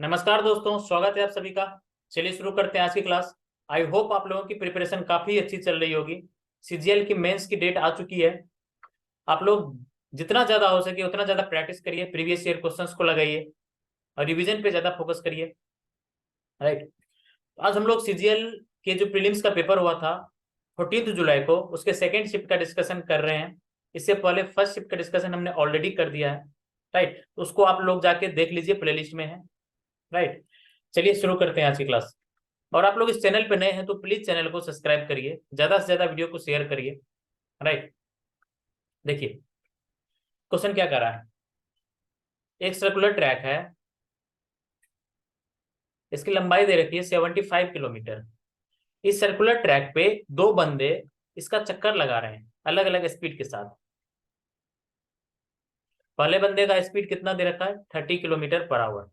नमस्कार दोस्तों, स्वागत है आप सभी का। चलिए शुरू करते हैं आज की क्लास। आई होप आप लोगों की प्रिपरेशन काफी अच्छी चल रही होगी। सीजीएल की मेंस की डेट आ चुकी है। आप लोग जितना ज्यादा हो सके उतना ज्यादा प्रैक्टिस करिए, प्रीवियस ईयर क्वेश्चंस को लगाइए और रिवीजन पे ज्यादा फोकस करिए। राइट। आज हम लोग सीजीएल के जो प्रीलिम्स का पेपर हुआ था 14 जुलाई को, उसके सेकेंड शिफ्ट का डिस्कशन कर रहे हैं। इससे पहले फर्स्ट शिफ्ट का डिस्कशन हमने ऑलरेडी कर दिया है। राइट, उसको आप लोग जाके देख लीजिए, प्लेलिस्ट में है। राइट, चलिए शुरू करते हैं आज की क्लास। और आप लोग इस चैनल पे नए हैं तो प्लीज चैनल को सब्सक्राइब करिए, ज्यादा से ज्यादा वीडियो को शेयर करिए। राइट, देखिए क्वेश्चन क्या कर रहा है। एक सर्कुलर ट्रैक है, इसकी लंबाई दे रखी है 75 किलोमीटर। इस सर्कुलर ट्रैक पे दो बंदे इसका चक्कर लगा रहे हैं अलग अलग स्पीड के साथ। पहले बंदे का स्पीड कितना दे रखा है, 30 किलोमीटर पर आवर,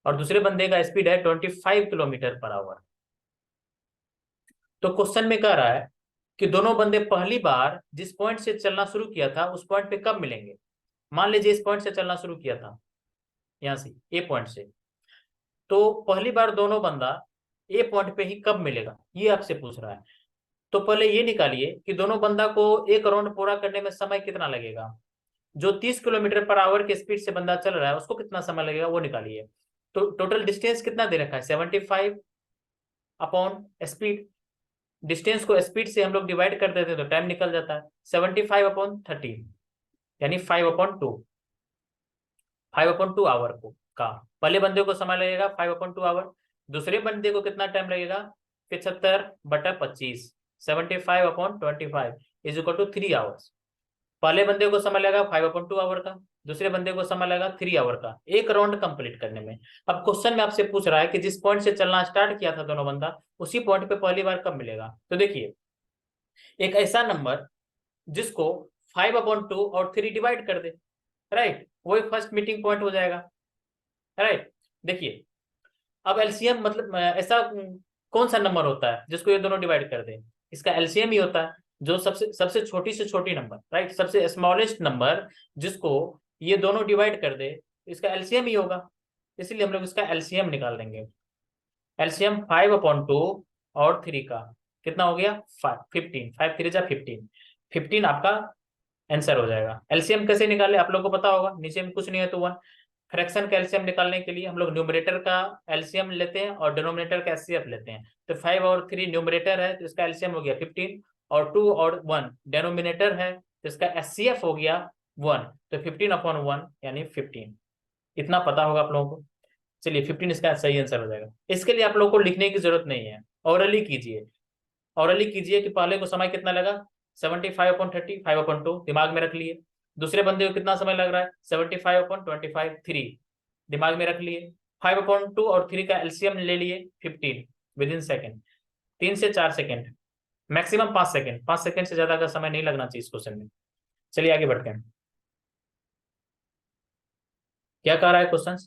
और दूसरे बंदे का स्पीड है 25 किलोमीटर पर आवर। तो क्वेश्चन में कह रहा है कि दोनों बंदे पहली बार जिस पॉइंट से चलना शुरू किया था उस पॉइंट पे कब मिलेंगे। मान लीजिए इस पॉइंट से चलना शुरू किया था, यहां से ए पॉइंट से, तो पहली बार दोनों बंदा ए पॉइंट पे ही कब मिलेगा, ये आपसे पूछ रहा है। तो पहले ये निकालिए कि दोनों बंदा को एक राउंड पूरा करने में समय कितना लगेगा। जो 30 किलोमीटर पर आवर के स्पीड से बंदा चल रहा है उसको कितना समय लगेगा वो निकालिए। तो टोटल डिस्टेंस कितना दे रखा है, 75 अपॉन स्पीड। डिस्टेंस को स्पीड से हम लोग डिवाइड कर देते हैं तो टाइम निकल जाता है। 75/30 यानी 5/2, 5/2 आवर को का पहले बंदे को समय लगेगा 5/2 आवर। दूसरे बंदे को कितना टाइम लगेगा, 75/25, 75/25 इज इक्वल टू 3 आवर्स। पहले बंदे को समय लगा 5/2 आवर का, दूसरे बंदे को समय लगा 3 आवर का एक राउंड कंप्लीट करने में। अब क्वेश्चन में आपसे पूछ रहा है कि जिस पॉइंट से चलना स्टार्ट किया था दोनों बंदा, उसी पॉइंट पे पहली बार कब मिलेगा। तो देखिए, एक ऐसा नंबर जिसको 5/2 और 3 डिवाइड कर दे, राइट, वही फर्स्ट मीटिंग पॉइंट हो जाएगा। राइट, देखिए अब एलसीएम मतलब ऐसा कौन सा नंबर होता है जिसको ये दोनों डिवाइड कर दे, इसका एलसीएम ही होता है। जो सबसे सबसे छोटी से छोटी नंबर, राइट, सबसे स्मॉलेस्ट नंबर जिसको ये दोनों डिवाइड कर दे, इसका एलसीएम ही होगा। इसलिए हम लोग इसका एलसीएम निकाल देंगे। एलसीएम 5/2 और 3 का कितना हो गया, 15, 5 3 जा 15, 15 आपका आंसर हो जाएगा। एलसीएम कैसे निकाले आप लोग को पता होगा, नीचे में कुछ नहीं है तो 1। फ्रैक्शन का एलसीएम निकालने के लिए हम लोग न्यूमरेटर का एलसीएम लेते हैं और डिनोमिनेटर का एचसीएफ लेते हैं। तो 5 और 3 न्यूमरेटर है तो इसका एलसीएम हो गया 15, और 2 और 1 डिनोमिनेटर है तो इसका एचसीएफ हो गया 1। तो 15/1 यानी 15। इतना पता होगा आप लोगों को। चलिए 15 इसका सही आंसर हो जाएगा। इसके लिए आप लोगों को लिखने की जरूरत नहीं है, ऑरली कीजिए। ऑरली कीजिए कि पहले को समय कितना लगा, 75/30, 5/2 दिमाग में रख लिए। दूसरे बंदे को कितना समय लग रहा है, 75/25, 3 दिमाग में रख लिए। 5/2 और 3 का एलसीएम ले लिए 15 विद इन सेकेंड। 3 से 4 सेकेंड, मैक्सिमम 5 सेकेंड, 5 सेकेंड से ज्यादा का समय नहीं लगना चाहिए इस क्वेश्चन में। चलिए आगे बढ़ते हैं। क्या कह रहा है क्वेश्चन,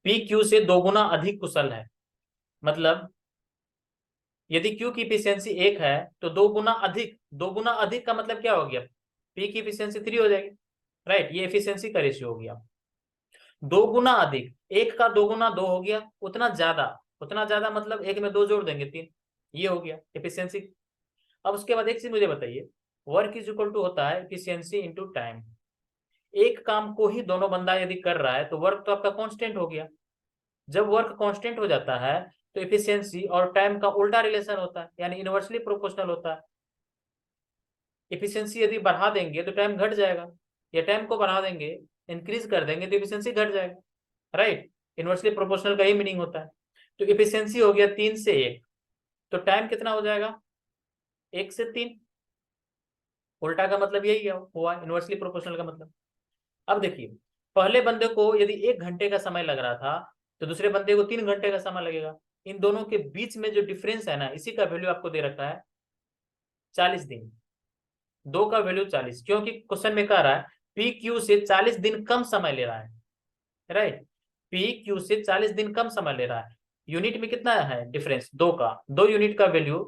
पी क्यू से दोगुना अधिक कुशल है। मतलब यदि क्यू की इफिशियंसी 1 है तो दो गुना अधिक, दो गुना अधिक का मतलब क्या हो गया, पी की इफिशियंसी 3 हो जाएगी। राइट, ये इफिशियंसी का रेशियो हो गया। दो गुना अधिक, एक का दो गुना दो हो गया, उतना ज्यादा, उतना ज्यादा मतलब एक में दो जोड़ देंगे 3, ये हो गया इफिशियंसी। अब उसके बाद एक चीज मुझे बताइए, वर्क इज इक्वल टू होता है इफिशियंसी इंटू टाइम। एक काम को ही दोनों बंदा यदि कर रहा है तो वर्क तो आपका कांस्टेंट हो गया। जब वर्क कांस्टेंट हो जाता है तो इफिशियंसी और टाइम का उल्टा रिलेशन होता है, यानी इनवर्सली प्रोपोर्शनल होता है। इफिशियंसी यदि बढ़ा देंगे तो टाइम घट जाएगा, या टाइम को बढ़ा देंगे, इंक्रीज कर देंगे तो इफिशियंसी घट जाएगा। राइट, इनवर्सली प्रोपोर्शनल का ही मीनिंग होता है। तो इफिशियंसी हो गया 3 से 1, तो टाइम कितना हो जाएगा, 1 से 3। उल्टा का मतलब यही हुआ, इनवर्सली प्रोपोर्शनल का मतलब। अब देखिए, पहले बंदे को यदि 1 घंटे का समय लग रहा था तो दूसरे बंदे को 3 घंटे का समय लगेगा। इन दोनों के बीच में जो डिफरेंस है ना, इसी का वैल्यू आपको दे रखा है 40 दिन। दो का वैल्यू 40, क्योंकि क्वेश्चन में कह रहा है पी क्यू से 40 दिन कम समय ले रहा है। राइट, पी क्यू से 40 दिन कम समय ले रहा है। यूनिट में कितना है डिफरेंस, दो का, 2 यूनिट का वैल्यू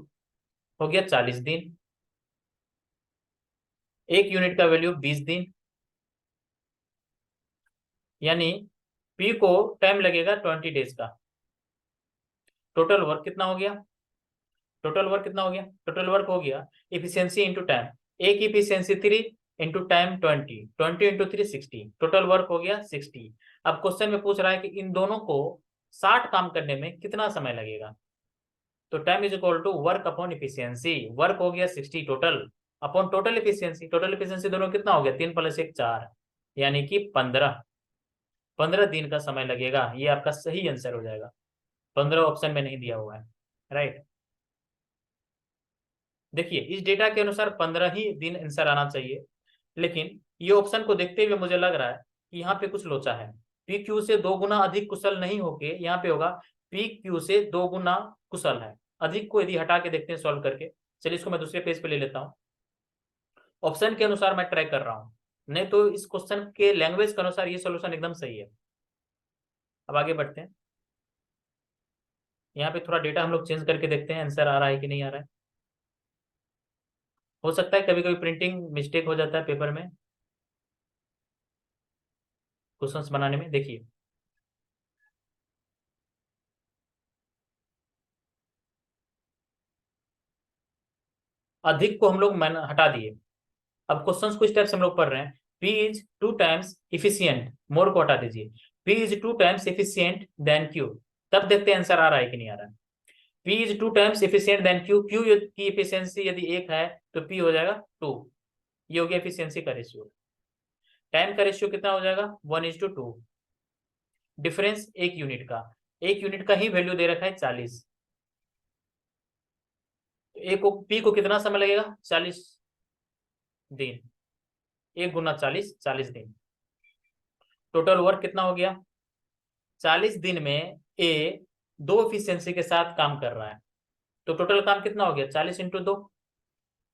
हो गया 40 दिन, 1 यूनिट का वैल्यू 20 दिन, यानी पी को टाइम लगेगा 20 डेज का। टोटल वर्क कितना हो गया? टोटल वर्क कितना हो गया? टोटल वर्क हो गया इफिशियंसी इंटू टाइम। ए की efficiency 3 into time 20, 20 into 3 60, total work हो गया 60। अब क्वेश्चन में पूछ रहा है कि इन दोनों को 60 काम करने में कितना समय लगेगा। तो time is equal to work upon efficiency. Work हो गया 60 total upon total efficiency. Total efficiency दोनों कितना हो गया? 3 + 1 4, यानी कि 15 दिन का समय लगेगा। ये आपका सही आंसर हो जाएगा। 15 ऑप्शन में नहीं दिया हुआ है, राइट। देखिए इस डेटा के अनुसार 15 ही दिन आंसर आना चाहिए, लेकिन ये ऑप्शन को देखते हुए मुझे लग रहा है कि यहाँ पे कुछ लोचा है। पी क्यू से 2 गुना अधिक कुशल नहीं होके यहाँ पे होगा पी क्यू से 2 गुना कुशल है। अधिक को यदि हटा के देखते हैं सॉल्व करके, चलिए इसको मैं दूसरे पेज पे ले लेता हूँ। ऑप्शन के अनुसार मैं ट्राई कर रहा हूँ, नहीं तो इस क्वेश्चन के लैंग्वेज के अनुसार ये सोल्यूशन एकदम सही है। अब आगे बढ़ते हैं। यहाँ पे थोड़ा डेटा हम लोग चेंज करके देखते हैं आंसर आ रहा है कि नहीं आ रहा है। हो सकता है कभी कभी प्रिंटिंग मिस्टेक हो जाता है पेपर में क्वेश्चंस बनाने में। देखिए अधिक को हम लोग हटा दिए। अब क्वेश्चंस कुछ टाइप से हम लोग पढ़ रहे हैं। P is 2 times efficient, more को हटा दीजिए। P is 2 times efficient than Q। तब देखते हैं आंसर आ रहा है कि नहीं आ रहा है। P is 2 times efficient than Q। Q की इफिशियंसी यदि 1 है तो P हो जाएगा 2। ये हो गया इफिशियंसी का रेशियो। टाइम का रेशियो कितना हो जाएगा? 1:2। डिफरेंस 1 यूनिट का, 1 यूनिट का ही वैल्यू दे रखा है 40। ए को पी को कितना समय लगेगा? 40 दिन। 1 × 40 40 दिन। टोटल वर्क कितना हो गया? 40 दिन में ए 2 इफिशियंसी के साथ काम कर रहा है, तो टोटल काम कितना हो गया? 40 × 2।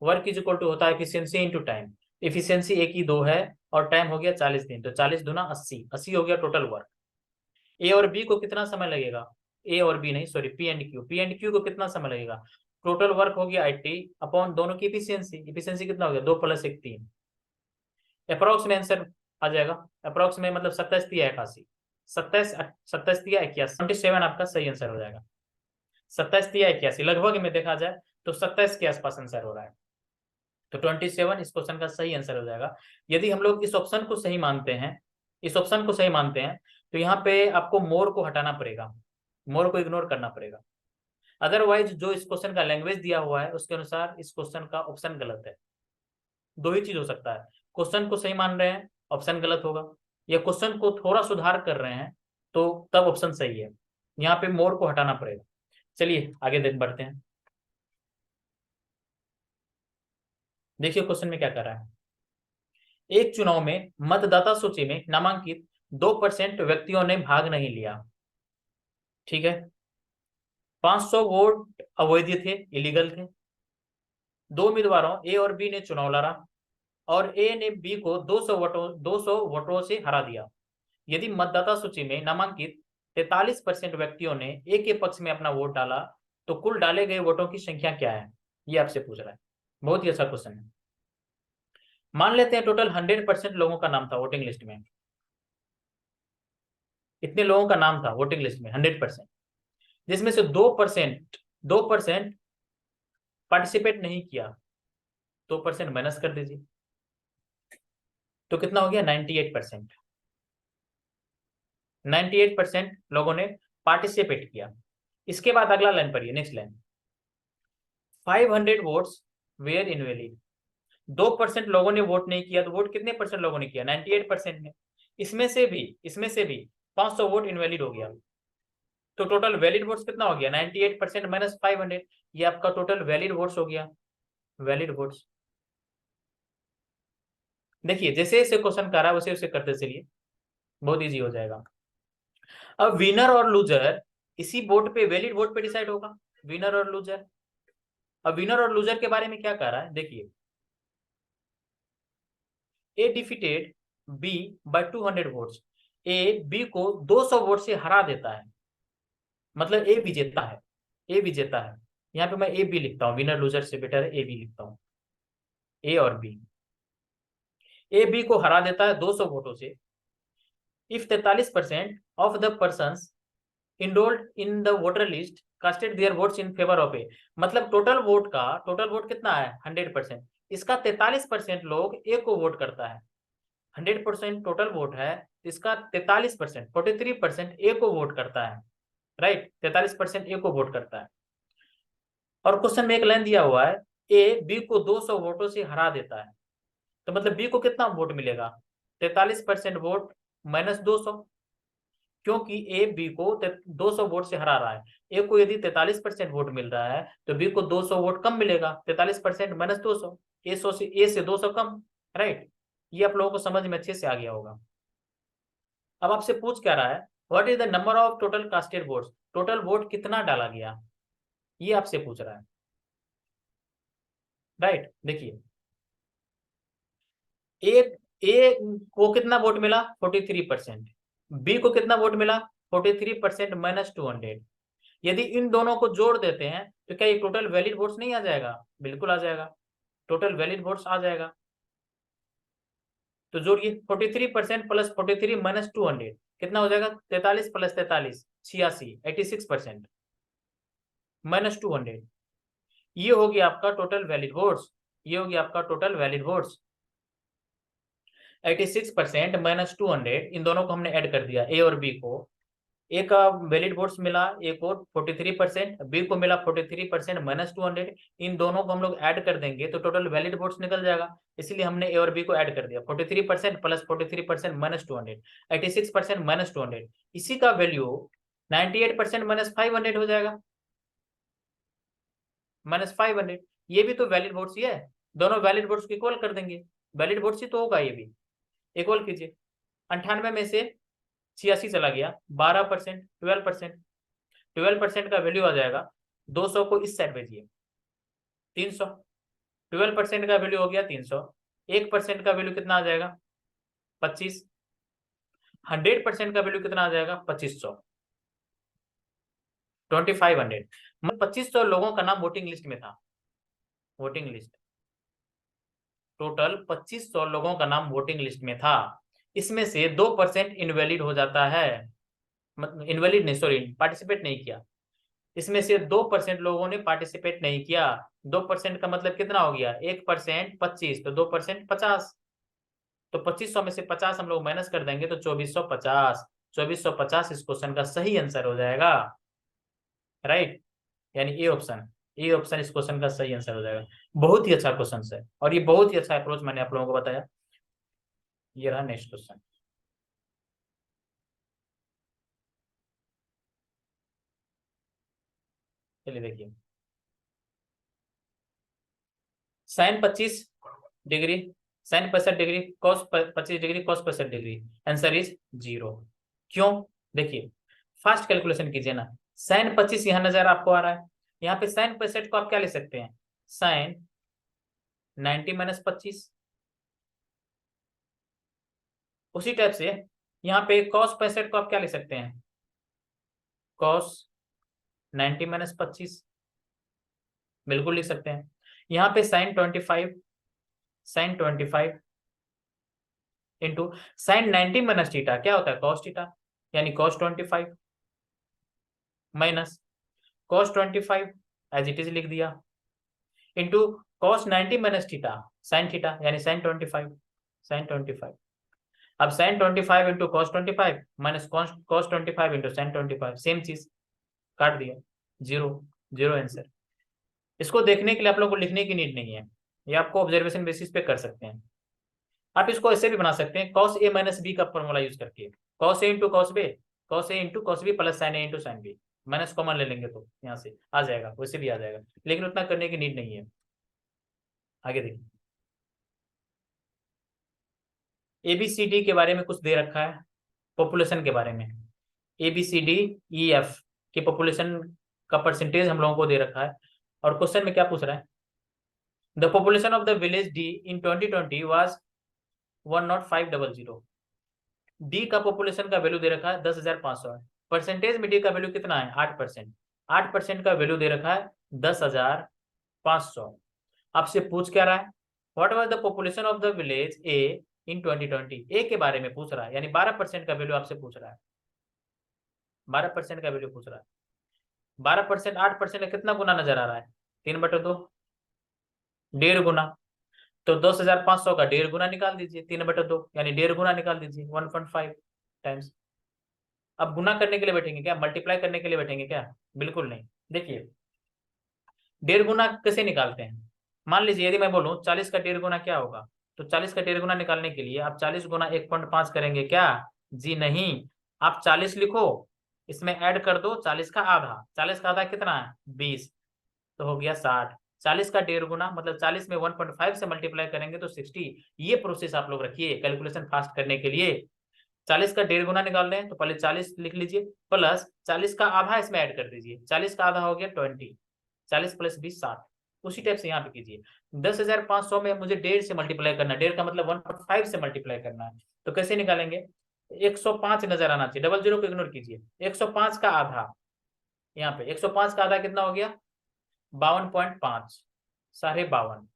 वर्क इज इक्वल टू होता है इफिशियंसी इंटू टाइम। इफिशियंसी ए की 2 है और टाइम हो गया 40 दिन, तो 40 दूना 80, 80 हो गया टोटल वर्क। ए और बी को कितना समय लगेगा? ए और बी नहीं, सॉरी, पी एंड क्यू को कितना समय लगेगा? टोटल वर्क हो गया 80 अपॉन दोनों की इफिशियंसी। इफिशियंसी कितना हो गया? 2 + 1 3। अप्रोक्स में आंसर आ जाएगा। अप्रोक्स में मतलब 27 × 81, 27 27 आपका सही आंसर हो जाएगा। 27 × 81 लगभग में देखा जाए तो 27 के आसपास आंसर हो रहा है, तो 27 इस क्वेश्चन का सही आंसर हो जाएगा। यदि हम लोग इस ऑप्शन को सही मानते हैं, इस ऑप्शन को सही मानते हैं, तो यहाँ पे आपको मोर को हटाना पड़ेगा, मोर को इग्नोर करना पड़ेगा। अदरवाइज जो इस क्वेश्चन का लैंग्वेज दिया हुआ है उसके अनुसार इस क्वेश्चन का ऑप्शन गलत है। दो ही चीज हो सकता है, क्वेश्चन को सही मान रहे हैं ऑप्शन गलत होगा, या क्वेश्चन को थोड़ा सुधार कर रहे हैं तो तब ऑप्शन सही है। यहाँ पे मोर को हटाना पड़ेगा। चलिए आगे देख बढ़ते हैं। देखिए क्वेश्चन में क्या कर रहा है। एक चुनाव में मतदाता सूची में नामांकित 2% व्यक्तियों ने भाग नहीं लिया, ठीक है। 500 वोट अवैध थे, इलीगल थे। दो उम्मीदवारों ए और बी ने चुनाव लड़ा और ए ने बी को 200 वोटों से हरा दिया। यदि मतदाता सूची में नामांकित 43% व्यक्तियों ने ए के पक्ष में अपना वोट डाला तो कुल डाले गए वोटों की संख्या क्या है? ये आपसे पूछ रहा है। बहुत ही अच्छा क्वेश्चन है। मान लेते हैं टोटल 100% लोगों का नाम था वोटिंग लिस्ट में। इतने लोगों का नाम था वोटिंग लिस्ट में 100%, जिसमें से 2% पार्टिसिपेट नहीं किया, 2% माइनस कर दीजिए, तो कितना हो गया? 98%। 98% लोगों ने पार्टिसिपेट किया। इसके बाद अगला लाइन पढ़िए, next line. 500 votes were invalid. 2% लोगों ने वोट नहीं किया, तो वोट कितने परसेंट लोगों ने किया? 98% ने। इसमें से भी 500 वोट इनवैलिड हो गया, तो टोटल वैलिड वोट्स कितना हो गया? 98% माइनस 500, ये आपका टोटल वैलिड वोट्स हो गया। वैलिड वोट्स देखिए जैसे जैसे क्वेश्चन कर रहा है वैसे वैसे करते चलिए, बहुत इजी हो जाएगा। अब विनर और लूजर इसी वोट पे, वैलिड वोट पे डिसाइड होगा, विनर और लूजर। अब विनर और लूजर के बारे में क्या कह रहा है देखिए। A defeated B by 200 votes. A B को 200 वोट से हरा देता है, मतलब ए विजेता है, ए विजेता है। यहाँ पे मैं ए बी लिखता हूँ, विनर लूजर से बेटर है ए बी लिखता हूँ। ए और बी, ए बी को हरा देता है 200 वोटों से। If 43% of the persons enrolled in the voter list casted their votes in favour of A, मतलब टोटल वोट कितना है 100%, इसका 43% लोग ए को वोट करता है। 100% टोटल वोट है, इसका 43% 43% ए को वोट करता है, राइट। 43% ए को वोट करता है। और क्वेश्चन में एक लाइन दिया हुआ है, ए बी को 200 वोटों से हरा देता है, तो मतलब बी को कितना वोट मिलेगा, 43% वोट माइनस 200, क्योंकि ए बी को 200 वोट से हरा रहा है। ए को यदि 43% वोट मिल रहा है तो बी को 200 वोट कम मिलेगा, 43% माइनस 200, ए से 200 कम, राइट। ये आप लोगों को समझ में अच्छे से आ गया होगा। अब आपसे पूछ क्या रहा है, what is the number of total casted votes, total vote कितना डाला गया, ये आपसे पूछ रहा है, राइट। देखिए ए को कितना वोट मिला 43%, बी को कितना वोट मिला 43% माइनस 200, यदि इन दोनों को जोड़ देते हैं तो क्या ये टोटल वैलिड वोट्स नहीं आ जाएगा, बिल्कुल आ जाएगा, टोटल वैलिड वोट्स आ जाएगा। तो जोड़िए 43% प्लस 43 माइनस 200 कितना हो जाएगा, 43 प्लस 43 86, 86% माइनस 200, ये होगी आपका टोटल वैलिड वोट्स, ये होगी आपका टोटल वैलिड वोट्स। 86% माइनस 200, इन दोनों को हमने ऐड कर दिया, ए और बी को, ए का वैलिड वोट्स मिला ए को 43%, बी को मिला 43% माइनस 200, इन दोनों को हम लोग ऐड कर देंगे तो टोटल वैलिड वोट्स निकल जाएगा, इसलिए हमने ए और बी को ऐड कर दिया, 43% प्लस 43% माइनस 200, 86% माइनस 200, इसी का वैल्यू 98% माइनस 500 हो जाएगा, माइनस 500, ये भी तो वैलिड वोट्स ही है, दोनों वैलिड वोट्स को इक्वल कर देंगे, वैलिड वोट्स ही तो होगा, ये भी इक्वल कीजिए। 98 में से 86 चला गया, 12%, 12%, 12% का वैल्यू आ जाएगा 200 को इस साइड भेजिए 300, 12% का वैल्यू हो गया 300, 1% का वैल्यू कितना आ जाएगा 25, 100% का वैल्यू कितना आ जाएगा 2500, 2500, मतलब 2500 लोगों का नाम वोटिंग लिस्ट में था, वोटिंग लिस्ट, टोटल 2500 लोगों का नाम वोटिंग लिस्ट में था, इसमें से 2% इनवैलिड हो जाता है, मतलब इनवैलिड नहीं, सॉरी, पार्टिसिपेट नहीं किया, इसमें से 2% लोगों ने पार्टिसिपेट नहीं किया, 2% का मतलब कितना हो गया, 1% 25, तो 2% 50, तो 2500 में से 50 हम लोग माइनस कर देंगे तो 2450, 2450 इस क्वेश्चन का सही आंसर हो जाएगा, राइट, यानी ए ऑप्शन इस क्वेश्चन का सही आंसर हो जाएगा। बहुत ही अच्छा क्वेश्चन है और ये बहुत ही अच्छा अप्रोच मैंने आप लोगों को बताया। ये रहा नेक्स्ट क्वेश्चन, चलिए देखिए, साइन 25 डिग्री, साइन 65 डिग्री, कॉस 25 डिग्री, कॉस 65 डिग्री, आंसर इज 0, क्यों, देखिए फास्ट कैलकुलेशन कीजिए ना, साइन 25 यहाँ नजर आपको आ रहा है, यहाँ पे साइन 65 को आप क्या ले सकते हैं, साइन 90 माइनस 25, उसी टाइप से यहाँ पे कॉस 65 को आप क्या ले सकते हैं, कॉस 90 माइनस 25, बिल्कुल लिख सकते हैं। यहाँ पे sine 25, sine 25 into sine 90 minus theta क्या होता है, कॉस थीटा, यानी cos 25 minus cos 25 as it is लिख दिया, इंटू कॉस 90 माइनस थीटा यानी साइन 25, साइन 25, अब sine 25 into cos 25 minus cos 25 into sine 25, same चीज, काट दिया, 0, 0 आंसर। इसको देखने के लिए आप लोग को लिखने की नीड नहीं है, ये आपको ऑब्जर्वेशन बेसिस पे कर सकते हैं। आप इसको ऐसे भी बना सकते हैं, कॉस ए माइनस बी का फॉर्मूला यूज करके, cos A into cos B, cos A into cos B plus sine A into sine B, minus common ले लेंगे तो यहाँ से आ जाएगा, वैसे भी आ जाएगा, लेकिन उतना करने की नीड नहीं है। आगे देखिए, एबीसीडी के बारे में कुछ दे रखा है, पॉपुलेशन के बारे में, एबीसीडी ई एफ की पॉपुलेशन का परसेंटेज हम लोगों को दे रखा है, और क्वेश्चन में क्या पूछ रहा है, the population of the village D in 2020 was 10500, D का पॉपुलेशन का वैल्यू दे रखा है 10,500 है, परसेंटेज में डी का वैल्यू कितना है 8%, 8% का वैल्यू दे रखा है 10,500। आपसे पूछ क्या रहा है, what was the population of the village A in 2020। A के बारे में पूछ रहा है, यानी 12% का वैल्यू आपसे पूछ रहा है, 12% का वैल्यू पूछ रहा है। 12% 8% का कितना गुना नजर आ रहा है? 3/2, 1.5 गुना। तो 10,500 का 1.5 गुना निकाल दीजिए, 3/2 यानी 1.5 गुना निकाल दीजिए, 1.5 टाइम्स। अब गुना करने के लिए बैठेंगे क्या, मल्टीप्लाई करने के लिए बैठेंगे क्या? बिल्कुल नहीं। देखिए 1.5 गुना कैसे निकालते हैं, मान लीजिए यदि मैं बोलूं 40 का 1.5 गुना क्या होगा, तो 40 का 1.5 गुना निकालने के लिए आप 40 गुना 1.5 करेंगे क्या? जी नहीं, आप 40 लिखो, इसमें ऐड कर दो 40 का आधा। 40 का आधा कितना है? 20, तो हो गया 60। 40 का 1.5 गुना मतलब 40 में 1.5 से मल्टीप्लाई करेंगे तो 60। ये प्रोसेस आप लोग रखिए कैलकुलेशन फास्ट करने के लिए। 40 का 1.5 गुना निकाल रहे हैं तो पहले 40 लिख लीजिए, प्लस 40 का आधा इसमें ऐड कर दीजिए। 40 का आधा हो गया 20, 40 प्लस 20 60। उसी टाइप से यहाँ पे कीजिए। 10,500 में मुझे 1.5 से मल्टीप्लाई करना है, 1.5 का मतलब 1.5 से मल्टीप्लाई करना है, तो कैसे निकालेंगे? 105 नजर आना चाहिए, 00 को इग्नोर कीजिए। 105 का आधा, यहाँ पे 105 का आधा कितना हो गया? 52.5, 52.5,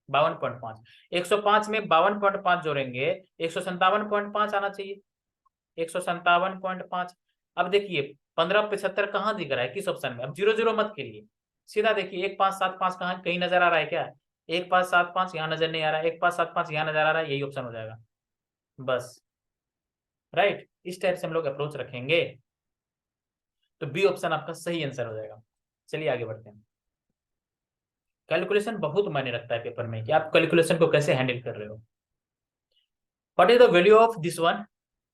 52.5। 105 में 52.5 जोड़ेंगे, 157.5 आना चाहिए, 157.5। अब देखिए 1575 कहाँ दिख रहा है, किस ऑप्शन में? अब 00 मत करिए, सीधा देखिए 1575 कहाँ कहीं नजर आ रहा है क्या? 1575 यहाँ नजर नहीं आ रहा है, 1575 यहाँ नजर आ रहा है, यही ऑप्शन हो जाएगा बस। राइट, इस टाइप से हम लोग अप्रोच रखेंगे तो बी ऑप्शन आपका सही आंसर हो जाएगा। चलिए आगे बढ़ते हैं। कैलकुलेशन बहुत मायने रखता है पेपर में कि आप कैलकुलेशन को कैसे हैंडल कर रहे हो। What is the value of this one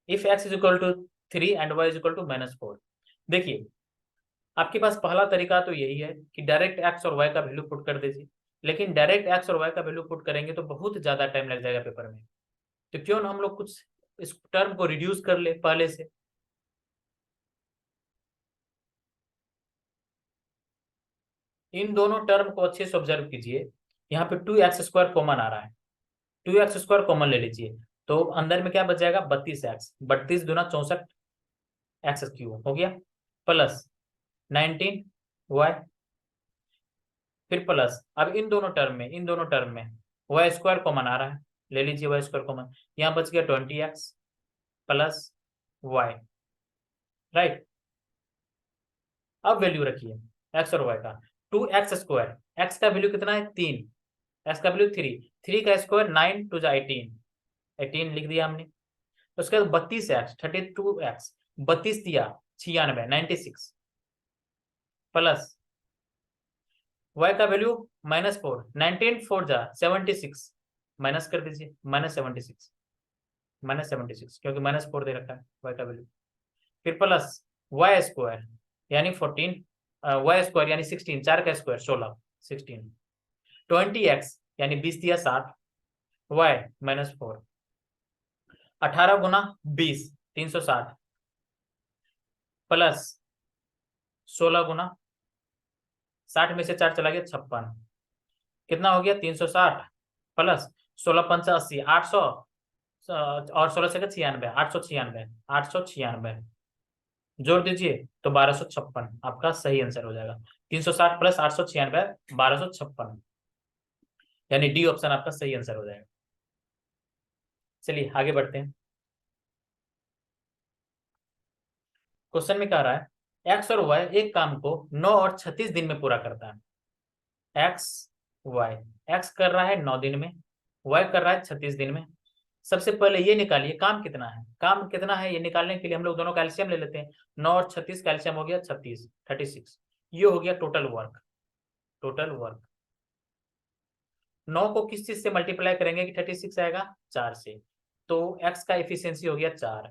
if x is equal to 3 and y is equal to -4? देखिए आपके पास पहला तरीका तो यही है कि डायरेक्ट x और y का वैल्यू पुट कर दीजिए, लेकिन डायरेक्ट x और y का वैल्यू पुट करेंगे तो बहुत ज्यादा टाइम लग जाएगा पेपर में। तो क्यों ना हम लोग कुछ इस टर्म को रिड्यूस कर ले पहले से। इन दोनों टर्म को अच्छे से ऑब्जर्व कीजिए, यहाँ पे 2x² कॉमन आ रहा है, 2x² कॉमन ले लीजिए, तो अंदर में क्या बच जाएगा? 32x, 32 दूना 64 x³ हो गया, प्लस 19y, फिर प्लस। अब इन दोनों टर्म में y² कॉमन आ रहा है, ले लीजिए y² कॉमन, यहाँ बच गया 20x प्लस y। राइट, अब वैल्यू रखिए x और y का। 2x², x का वैल्यू कितना है? 3, x का वैल्यू 3, 3 का स्क्वायर 9 2 18, 18 लिख दिया हमने। उसके बाद 32x 32x, 32 दिया 96 96, प्लस y का वैल्यू -4, 19 4 जा 76, माइनस कर दीजिए -76, -76 क्योंकि -4 दे रखा है y का वैल्यू। फिर प्लस y² यानी 14, y² यानी 16, 4 का स्क्वायर 16 16, 20x यानी 20 दिया 60, y -4, 18 गुना 20 360, प्लस 16 गुना 60 में से 4 चला गया 56, कितना हो गया? 360 प्लस 16 पंचा 80, 800, और 16 से 96, 896, 896 जोड़ दीजिए तो 1256 आपका सही आंसर हो जाएगा। 360 प्लस 896 1256, यानी डी ऑप्शन आपका सही आंसर हो जाएगा। चलिए आगे बढ़ते हैं। क्वेश्चन में कह रहा है एक्स और वाई एक काम को 9 और 36 दिन में पूरा करता है। एक्स वाई, एक्स कर रहा है 9 दिन में, वाई कर रहा है 36 दिन में। सबसे पहले ये निकालिए काम कितना है, काम कितना है ये निकालने के लिए हम लोग दोनों का एलसीएम ले लेते हैं। 9 और 36 का एलसीएम हो गया 36, 36, ये हो गया टोटल वर्क। टोटल वर्क 9 को किस चीज से मल्टीप्लाई करेंगे कि 36 आएगा? 4 से, तो एक्स का एफिशिएंसी हो गया 4।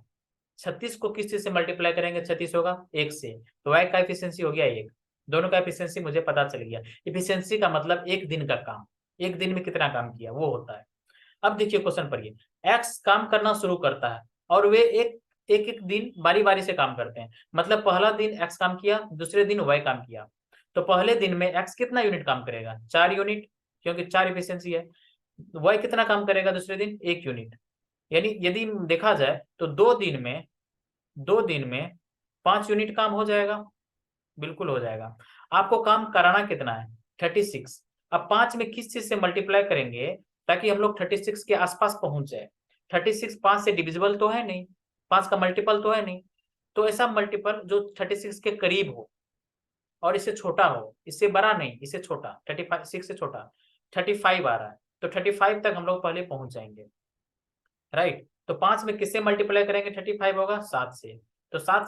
36 को किस चीज से मल्टीप्लाई करेंगे? 36 होगा 1 से, तो वाई का एफिशिएंसी हो गया 1। दोनों का एफिशिएंसी मुझे पता चल गया। एफिशिएंसी का मतलब एक दिन का काम, एक दिन में कितना काम किया वो होता है। अब देखिए क्वेश्चन पढ़िए। एक्स काम करना शुरू करता है और वे एक एक एक दिन बारी बारी से काम करते हैं, मतलब पहला दिन एक्स काम किया, दूसरे दिन वाई काम किया। तो पहले दिन में एक्स कितना यूनिट काम करेगा? 4 यूनिट, क्योंकि 4 एफिशिएंसी है। वाई कितना काम करेगा दूसरे दिन? 1 यूनिट। यानी यदि देखा जाए तो 2 दिन में 5 यूनिट काम हो जाएगा, बिल्कुल हो जाएगा। आपको काम कराना कितना है? 36। अब 5 में किस चीज से मल्टीप्लाई करेंगे ताकि हम लोग 36 के आसपास पहुंच जाए? 36 5 से डिविजिबल तो है नहीं, 5 का मल्टीपल तो है नहीं, तो ऐसा मल्टीपल जो 36 के करीब हो और इससे छोटा हो, इससे बड़ा नहीं, इससे छोटा, 36 से छोटा 35 आ रहा है, तो 35 तक हम लोग पहले पहुंच जाएंगे, राइट। तो 5 में किससे मल्टीप्लाई करेंगे, 35 होगा 7 से, तो 7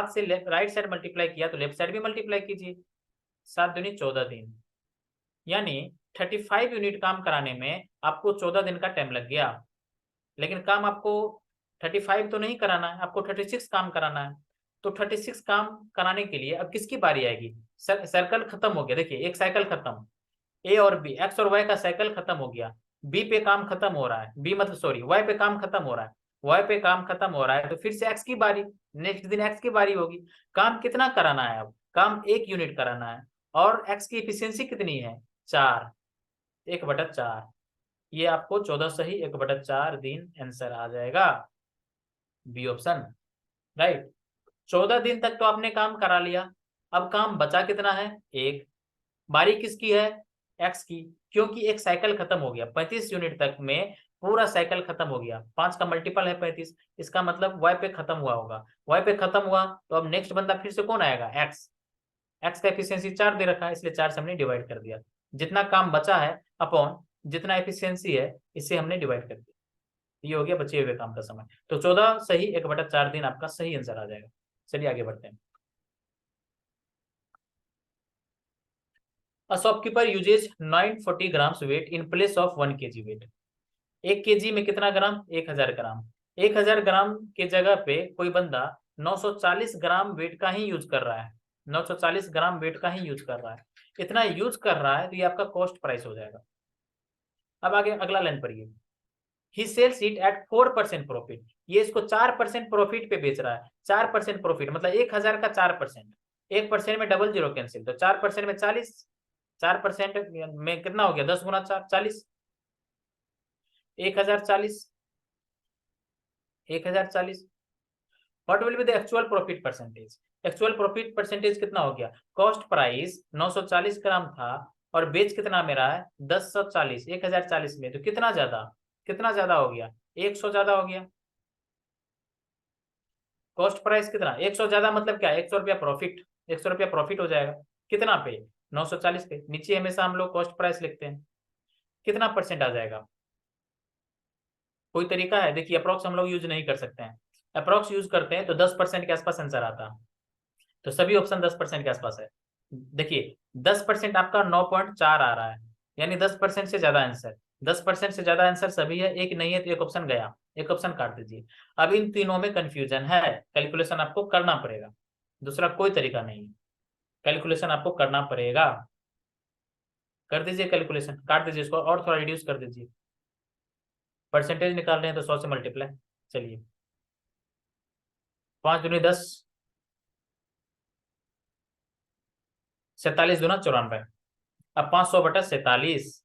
से राइट साइड मल्टीप्लाई किया तो लेफ्ट साइड भी मल्टीप्लाई कीजिए, 7 दूनी 14 दिन, यानी 35 यूनिट काम कराने में आपको 14 दिन का टाइम लग गया। लेकिन काम आपको 35 तो नहीं कराना है, आपको 36 काम कराना है। तो 36 काम कराने के लिए अब किसकी बारी आएगी, सर्कल खत्म हो गया, देखिए एक साइकिल खत्म, ए और बी, एक्स और वाई का साइकिल खत्म हो गया, बी पे काम खत्म हो रहा है, बी मतलब सॉरी वाई पे काम खत्म हो रहा है, वाई पे काम खत्म हो रहा है, तो फिर से एक्स की बारी, नेक्स्ट दिन एक्स की बारी होगी। काम कितना कराना है, अब काम 1 यूनिट कराना है, और एक्स की इफिशियंसी कितनी है, 4, 1/4, ये आपको 14 सही 1/4 दिन आंसर आ जाएगा, बी ऑप्शन, राइट। 14 दिन तक तो आपने काम करा लिया, अब काम बचा कितना है, 1, बारी किसकी है, एक्स की, क्योंकि एक साइकिल खत्म हो गया, 35 यूनिट तक में पूरा साइकिल खत्म हो गया, 5 का मल्टीपल है 35, इसका मतलब वाई पे खत्म हुआ होगा, वाई पे खत्म हुआ तो अब नेक्स्ट बंदा फिर से कौन आएगा, एक्स, एक्स का एफिशिएंसी 4 दे रखा है, इसलिए 4 से हमने डिवाइड कर दिया, जितना काम बचा है अपॉन जितना एफिशिएंसी है इससे हमने डिवाइड कर दिया, ये हो गया बचे हुए काम का समय। तो 14 सही 1/4 दिन आपका सही आंसर आ जाएगा। चलिए आगे बढ़ते हैं। A shopkeeper uses 940 grams weight in place of 1 kg weight। 1 kg में कितना ग्राम, 1000 ग्राम, 1000 ग्राम के जगह पे कोई बंदा 940 ग्राम वेट का ही यूज कर रहा है, 940 ग्राम वेट का ही यूज कर रहा है, इतना यूज कर रहा है तो ये आपका कॉस्ट प्राइस हो जाएगा। अब आगे अगला लाइन पढ़िए, ही सेल्स इट एट 4% प्रॉफिट, ये इसको 4% प्रॉफिट पे बेच रहा है, 4% प्रॉफिट मतलब 1000 का 4%, 1% में डबल जीरो कैंसिल, तो 4% में 40, 4% में कितना हो गया, 10 गुना 4 40, 1040, 1040, what will be the actual profit percentage, actual profit percentage कितना हो गया, कॉस्ट प्राइस 940 ग्राम था और बेच कितना मेरा है 1040, 1040 में, तो कितना ज्यादा हो गया, 100 ज्यादा हो गया, कॉस्ट प्राइस कितना 100 ज्यादा मतलब क्या, 100 रुपया प्रॉफिट, 100 रुपया प्रॉफिट हो जाएगा, कितना पे 940 पे, नीचे हमेशा हम लोग कॉस्ट प्राइस लिखते हैं, कितना परसेंट आ जाएगा, कोई तरीका है, देखिए अप्रोक्स हम लोग यूज नहीं कर सकते हैं, अप्रोक्स यूज करते हैं तो 10% के आसपास आंसर आता है, तो सभी ऑप्शन 10% के आसपास है। देखिए 10% आपका 9.4 आ रहा है, यानी 10% से ज्यादा आंसर, 10% से ज्यादा आंसर सभी है, एक नहीं है तो एक ऑप्शन गया, एक ऑप्शन काट दीजिए। अब इन तीनों में कंफ्यूजन है, कैलकुलेशन आपको करना पड़ेगा, दूसरा कोई तरीका नहीं है, कैलकुलेशन आपको करना पड़ेगा, कर दीजिए कैलकुलेशन, काट दीजिए इसको और थोड़ा रिड्यूस कर दीजिए, परसेंटेज निकाल रहे हैं तो 100 से मल्टीप्लाई, चलिए 5 दूनी 10, 47 दूना 94, अब 500/47,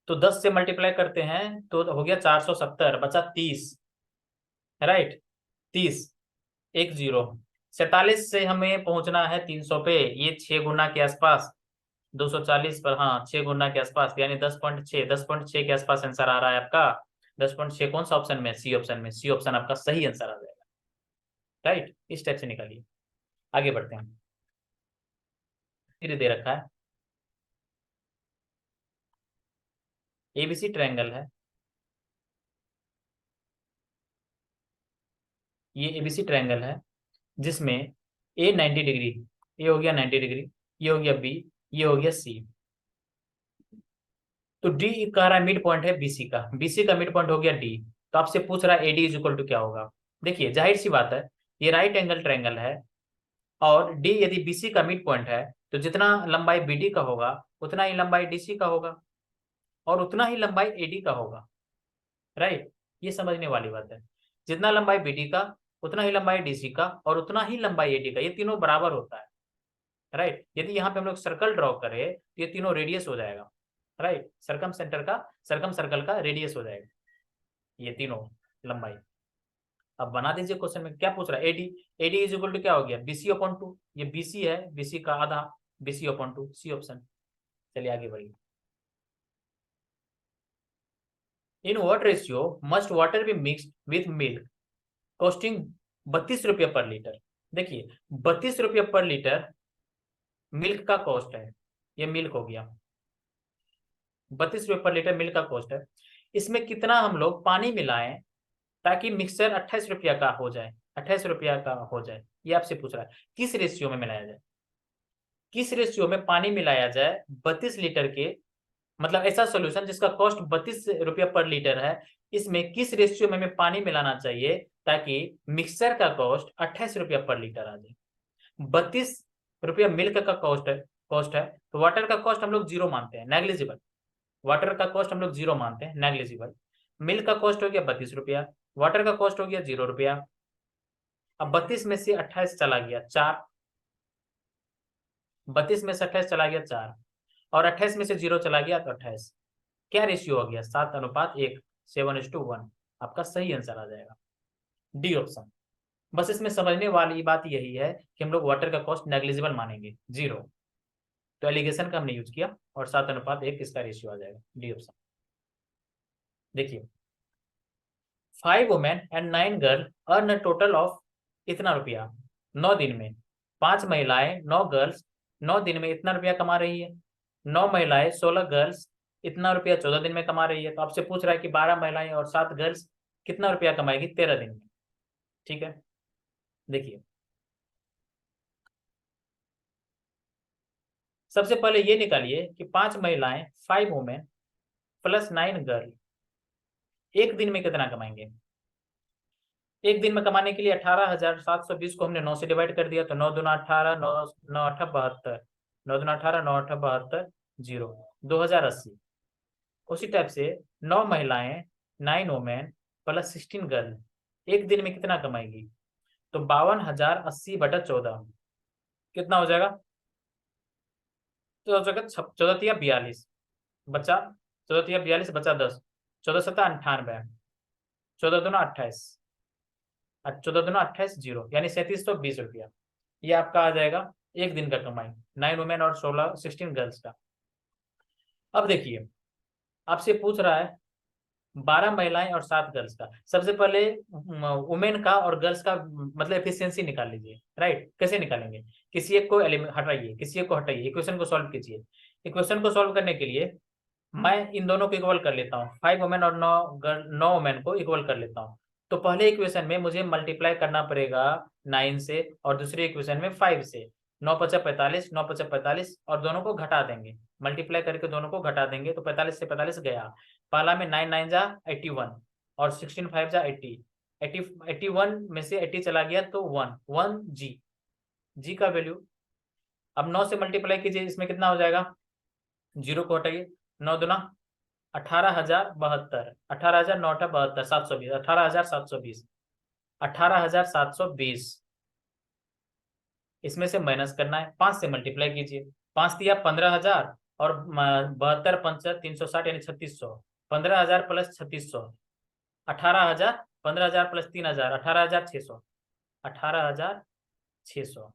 तो 10 से मल्टीप्लाई करते हैं तो हो गया 470, बचा 30, राइट, 30, 10, 47 से हमें पहुंचना है 300 पे, ये 6 गुना के आसपास, 240 पर, हाँ 6 गुना के आसपास, यानी 10.6, 10.6 के आसपास आंसर आ रहा है आपका, 10.6 कौन सा ऑप्शन में, सी ऑप्शन में, सी ऑप्शन आपका सही आंसर आ जाएगा, राइट, इस टाइप से निकालिए। आगे बढ़ते हैं, फिर दे रखा है एबीसी ट्रायंगल है, ये एबीसी ट्रायंगल है जिसमें ए 90 डिग्री, ये हो गया 90 डिग्री, ये हो गया बी, ये हो गया सी, तो डी कह रहा है मिड पॉइंट है बीसी का, बीसी का मिड पॉइंट हो गया डी, तो आपसे पूछ रहा है एडी इज इक्वल टू क्या होगा। देखिए जाहिर सी बात है, ये राइट एंगल ट्रायंगल है और डी यदि बीसी का मिड पॉइंट है तो जितना लंबाई बीडी का होगा उतना ही लंबाई डीसी का होगा और उतना ही लंबाई एडी का होगा, राइट, ये समझने वाली बात है, जितना लंबाई बीडी का उतना ही लंबाई डीसी का और उतना ही लंबाई एडी का, ये तीनों बराबर होता है, राइट। यदि यहाँ पे हम लोग सर्कल ड्रॉ करें तो ये तीनों रेडियस हो जाएगा, राइट, सर्कम सर्कल का रेडियस हो जाएगा ये तीनों लंबाई। अब बना दीजिए, क्वेश्चन में क्या पूछ रहा है, AD, AD is equal to क्या हो गया, बीसी अपॉन 2, ये बीसी है, बीसी का आधा, बीसी अपॉन 2, सी ऑप्शन। चलिए आगे बढ़िए, in what ratio must water be mixed with milk costing 32 रुपये पर लीटर। देखिए 32 रुपये पर लीटर मिल्क का कॉस्ट है, ये मिल्क हो गया, 32 रुपये पर लीटर मिल्क का कॉस्ट है। इसमें कितना हम लोग पानी मिलाएं ताकि मिक्सचर 28 रुपया का हो जाए, 28 रुपया का हो जाए, ये आपसे पूछ रहा है। किस रेशियो में मिलाया जाए, किस रेशियो में पानी मिलाया जाए 32 लीटर के, मतलब ऐसा सोल्यूशन जिसका कॉस्ट 32 रुपया पर लीटर है, इसमें किस रेशियो में हमें पानी मिलाना चाहिए ताकि मिक्सचर का कॉस्ट 28 रुपया पर लीटर आ जाए। 32 रुपया मिल्क का कॉस्ट है तो वाटर का कॉस्ट हम लोग जीरो मानते हैं, नेग्लिजिबल। वाटर का कॉस्ट हम लोग जीरो मानते हैं, नेग्लिजिबल। मिल्क का कॉस्ट हो गया 32 रुपया, वाटर का कॉस्ट हो गया 0 रुपया। अब 32 में से 28 चला गया 4, 32 में से 28 चला गया 4, और 28 में से 0 चला गया तो 28। क्या रेशियो हो गया, 7:1, 7:1। आपका सही आंसर आ जाएगा डी ऑप्शन। बस इसमें समझने वाली बात यही है कि हम लोग वाटर का कॉस्ट नेग्लिजिबल मानेंगे, 0, तो एलिगेशन का हमने यूज किया और 7:1 इसका रेशियो आ जाएगा, डी ऑप्शन। देखिए 5 women and 9 girl earn a total of इतना रुपया 9 दिन में। 5 महिलाएं 9 गर्ल्स 9 दिन में इतना रुपया कमा रही है। 9 महिलाएं 16 गर्ल्स इतना रुपया 14 दिन में कमा रही है। तो आपसे पूछ रहा है कि 12 महिलाएं और 7 गर्ल्स कितना रुपया कमाएगी 13 दिन में। ठीक है, देखिए सबसे पहले ये निकालिए कि 5 महिलाएं 5 वुमेन प्लस 9 गर्ल एक दिन में कितना कमाएंगे। एक दिन में कमाने के लिए 18,720 को हमने 9 से डिवाइड कर दिया, तो 9 दूना 18, 9 9 8 72, 9 दूना 18, 9 8 72, 0, 2080। उसी टाइप से 9 महिलाएं 9 वुमेन प्लस 16 गर्ल एक दिन में कितना कमाएगी, तो 52,080/14 कितना हो जाएगा, तो हो जाएगा 14×42 बचा 14×42 बचा 10, 14×7 = 98, 14 दूना 28, 14 दूना 28, 0, यानी 3720 रुपया। ये आपका आ जाएगा एक दिन का कमाई 9 वुमेन और 16 गर्ल्स का। अब देखिए आपसे पूछ रहा है 12 महिलाएं और 7 गर्ल्स का। सबसे पहले वुमेन का और गर्ल्स का मतलब एफिशिएंसी निकाल लीजिए, राइट। कैसे निकालेंगे, किसी एक को हटाइए, किसी एक को हटाइए, इक्वेशन को सॉल्व कीजिए। इक्वेशन को सॉल्व करने के लिए मैं इन दोनों को इक्वल कर लेता हूँ, 5 वुमेन और 9 वुमेन को इक्वल कर लेता हूँ। तो पहले इक्वेशन में मुझे मल्टीप्लाई करना पड़ेगा 9 से और दूसरे इक्वेशन में 5 से। 9×5 = 45, 9×5 = 45, और दोनों को घटा देंगे, मल्टीप्लाई करके दोनों को घटा देंगे तो 45 से 45 गया। पहला में 9 9 जा 81 और 16 5 जा 80, 81 में से 80 चला गया तो 1 जी का वैल्यू। अब 9 से मल्टीप्लाई कीजिए, इसमें कितना हो जाएगा, 0 को हटाइए, 9 दूना 18,072, 18,000 9 72, 720, 18,720, 18,720। इसमें से माइनस करना है, 5 से मल्टीप्लाई कीजिए, 5 दिया 15,000 और 72 5 360 यानी 3600, 15,000 प्लस 3600, 18,000, 15,000 प्लस 3,000, 18,600, 18,600।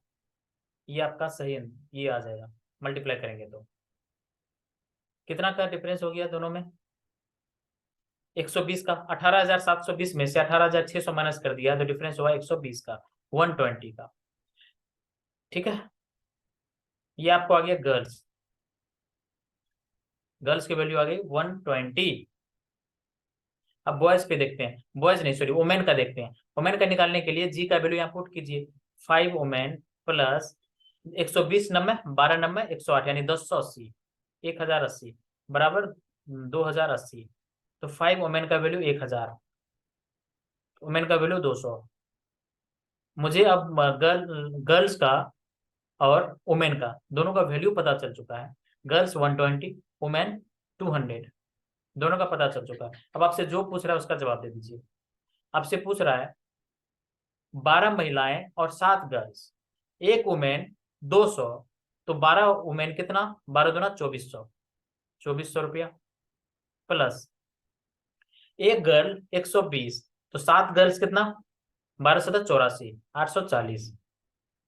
ये आपका सही ये आ जाएगा, मल्टीप्लाई करेंगे तो कितना का डिफरेंस हो गया दोनों में, 120 का। 18,720 में से 18,600 माइनस कर दिया तो डिफरेंस हुआ 120 का, 120 का। ठीक है, ये आपको आ गया गर्ल्स, गर्ल्स की वैल्यू आ गई 120। अब बॉयज पे देखते हैं, बॉयज नहीं सॉरी वुमेन का देखते हैं। वुमेन का निकालने के लिए जी का वैल्यू यहाँ पुट कीजिए, 5 वुमेन प्लस 120 नंबर 12 नंबर 108 यानी 1080, 1080 बराबर 2080। तो 5 वुमेन का वैल्यू 1000, वुमेन का वैल्यू 200। मुझे अब गर्ल्स का और वुमेन का दोनों का वैल्यू पता चल चुका है। गर्ल्स 120, वुमेन 200, दोनों का पता चल चुका है। अब आपसे जो पूछ रहा है उसका जवाब दे दीजिए। आपसे पूछ रहा है 12 महिलाएं और 7 गर्ल्स, एक वुमेन 200, तो 12 वुमेन कितना, 12 दूना 2400, 2400 रुपया, प्लस एक गर्ल 120, तो 7 गर्ल्स कितना, 1284, 840,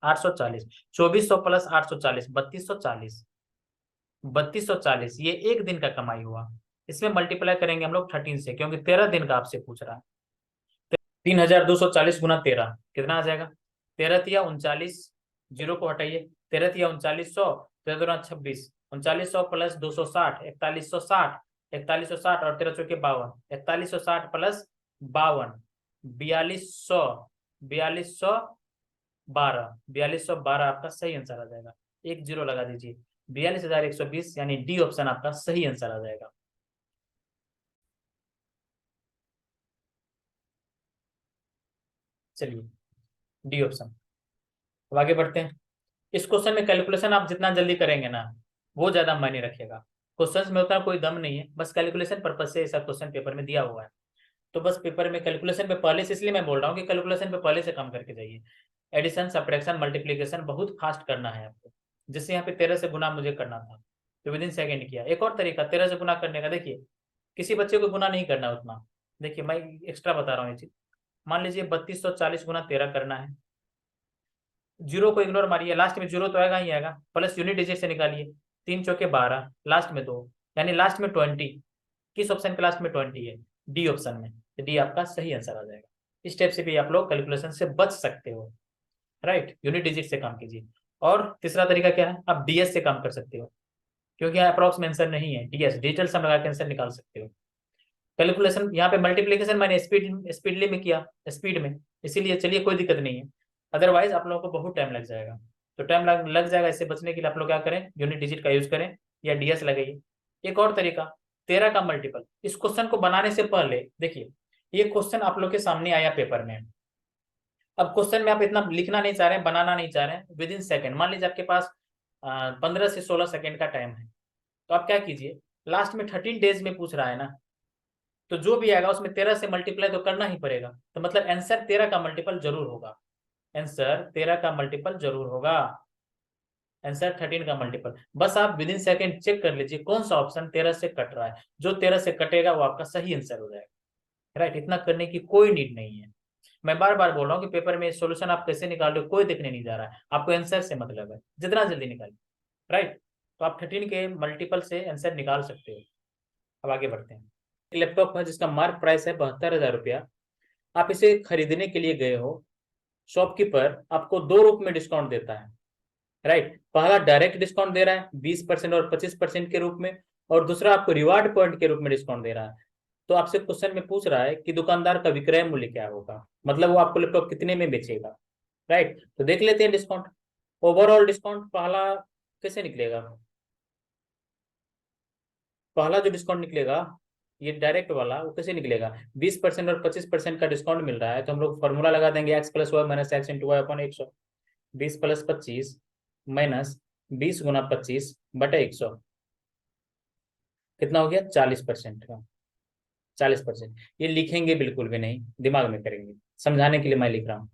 840, 2400 प्लस 840, 3240, 3240। ये एक दिन का कमाई हुआ। इसमें मल्टीप्लाई करेंगे हम लोग 13 से, क्योंकि 13 दिन का आपसे पूछ रहा है। 3240 गुना 13 कितना आ जाएगा? 13 तिया 39, जीरो को हटाइए। 13 तिया 3900, 13 दूना 26, 3900 प्लस 260, 4160, 4160 और 13 चौके 52, 4160 प्लस 52, 4200, 4212, 4212 आपका सही आंसर आ जाएगा। एक जीरो लगा दीजिए। 42,120 यानी डी ऑप्शन आपका सही आंसर आ जाएगा। चलिए, डी ऑप्शन। अब आगे बढ़ते हैं। इस क्वेश्चन में कैलकुलेशन आप जितना जल्दी करेंगे ना, वो ज्यादा मायने रखेगा। क्वेश्चन में उतना कोई दम नहीं है, बस कैलकुलेशन पर्पज से ऐसा क्वेश्चन पेपर में दिया हुआ है। तो बस पेपर में कैलकुलेशन पे पहले से, इसलिए मैं बोल रहा हूँ कि कैलकुलेशन पे पहले से काम करके जाइए। एडिशन, सब्ट्रैक्शन, मल्टीप्लीकेशन बहुत फास्ट करना है आपको। जैसे यहाँ पे 13 से गुना मुझे करना था, तो विद इन सेकेंड किया। एक और तरीका 13 से गुना करने का, देखिए किसी बच्चे को गुना नहीं करना उतना। देखिए मैं एक्स्ट्रा बता रहा हूँ ये चीज। मान लीजिए 3240 गुना 13 करना है। जीरो को इग्नोर मारिए, लास्ट में जीरो तो आएगा ही आएगा, प्लस यूनिट डिजिट से निकालिए। 3 चौके 12, लास्ट में 2, यानी लास्ट में 20। किस ऑप्शन के लास्ट में 20 है? डी ऑप्शन में। तो डी आपका सही आंसर आ जाएगा। इस स्टेप से भी आप लोग कैलकुलेशन से बच सकते हो। राइट, यूनिट डिजिट से काम कीजिए। और तीसरा तरीका क्या है? आप डीएस से काम कर सकते हो, क्योंकि यहाँ अप्रॉक्स में आंसर नहीं है। डीएस, डिजिटल सम लगा के आंसर निकाल सकते हो। कैलकुलेशन यहाँ पे मल्टीप्लीकेशन मैंने स्पीडली में किया, स्पीड में, इसीलिए चलिए कोई दिक्कत नहीं है। अदरवाइज आप लोगों को बहुत टाइम लग जाएगा। तो टाइम लग जाएगा, इससे बचने के लिए आप लोग क्या करें? यूनिट डिजिट का यूज करें या डीएस लगाइए। एक और तरीका, 13 का मल्टीपल। इस क्वेश्चन को बनाने से पहले देखिए, ये क्वेश्चन आप लोग के सामने आया पेपर में। अब क्वेश्चन में आप इतना लिखना नहीं चाह रहे हैं, बनाना नहीं चाह रहे हैं, विद इन सेकेंड, मान लीजिए आपके पास 15 से 16 सेकेंड का टाइम है। तो आप क्या कीजिए, लास्ट में 13 डेज में पूछ रहा है ना, तो जो भी आएगा उसमें 13 से मल्टीप्लाई तो करना ही पड़ेगा। तो मतलब आंसर 13 का मल्टीपल जरूर होगा। आंसर 13 का मल्टीपल जरूर होगा। आंसर 13 का मल्टीपल। बस आप विद इन सेकेंड चेक कर लीजिए कौन सा ऑप्शन 13 से कट रहा है। जो 13 से कटेगा वो आपका सही आंसर हो जाएगा। राइट, इतना करने की कोई नीड नहीं है। मैं बार बार बोल रहा हूँ कि पेपर में सॉल्यूशन आप कैसे निकाल रहे हो कोई देखने नहीं जा रहा है, आपको आंसर से मतलब है, जितना जल्दी निकालिए। राइट, तो आप 13 के मल्टीपल से आंसर निकाल सकते हो। अब आगे बढ़ते हैं। लैपटॉप है जिसका मार्क प्राइस है 72,000 रुपया। आप इसे खरीदने के लिए गए हो, शॉपकीपर आपको दो रूप में डिस्काउंट देता है। राइट, पहला डायरेक्ट डिस्काउंट दे रहा है 20% और 25% के रूप में, और दूसरा आपको रिवार्ड पॉइंट के रूप में डिस्काउंट दे रहा है। तो आपसे क्वेश्चन में पूछ रहा है कि दुकानदार का विक्रय मूल्य क्या होगा, मतलब वो आपको लैपटॉप कितने में बेचेगा। राइट, तो देख लेते हैं डिस्काउंट। ओवरऑल डिस्काउंट पहला कैसे निकलेगा? पहला जो डिस्काउंट निकलेगा, ये डायरेक्ट वाला, वो कैसे निकलेगा? 20% और 25% का डिस्काउंट मिल रहा है, तो हम लोग फॉर्मूला लगा देंगे x plus y minus x into y upon 100। 20 + 25 minus 20 × 25/100 कितना हो गया? 40% का। 40%, ये लिखेंगे बिल्कुल भी नहीं, दिमाग में करेंगे। समझाने के लिए मैं लिख रहा हूँ।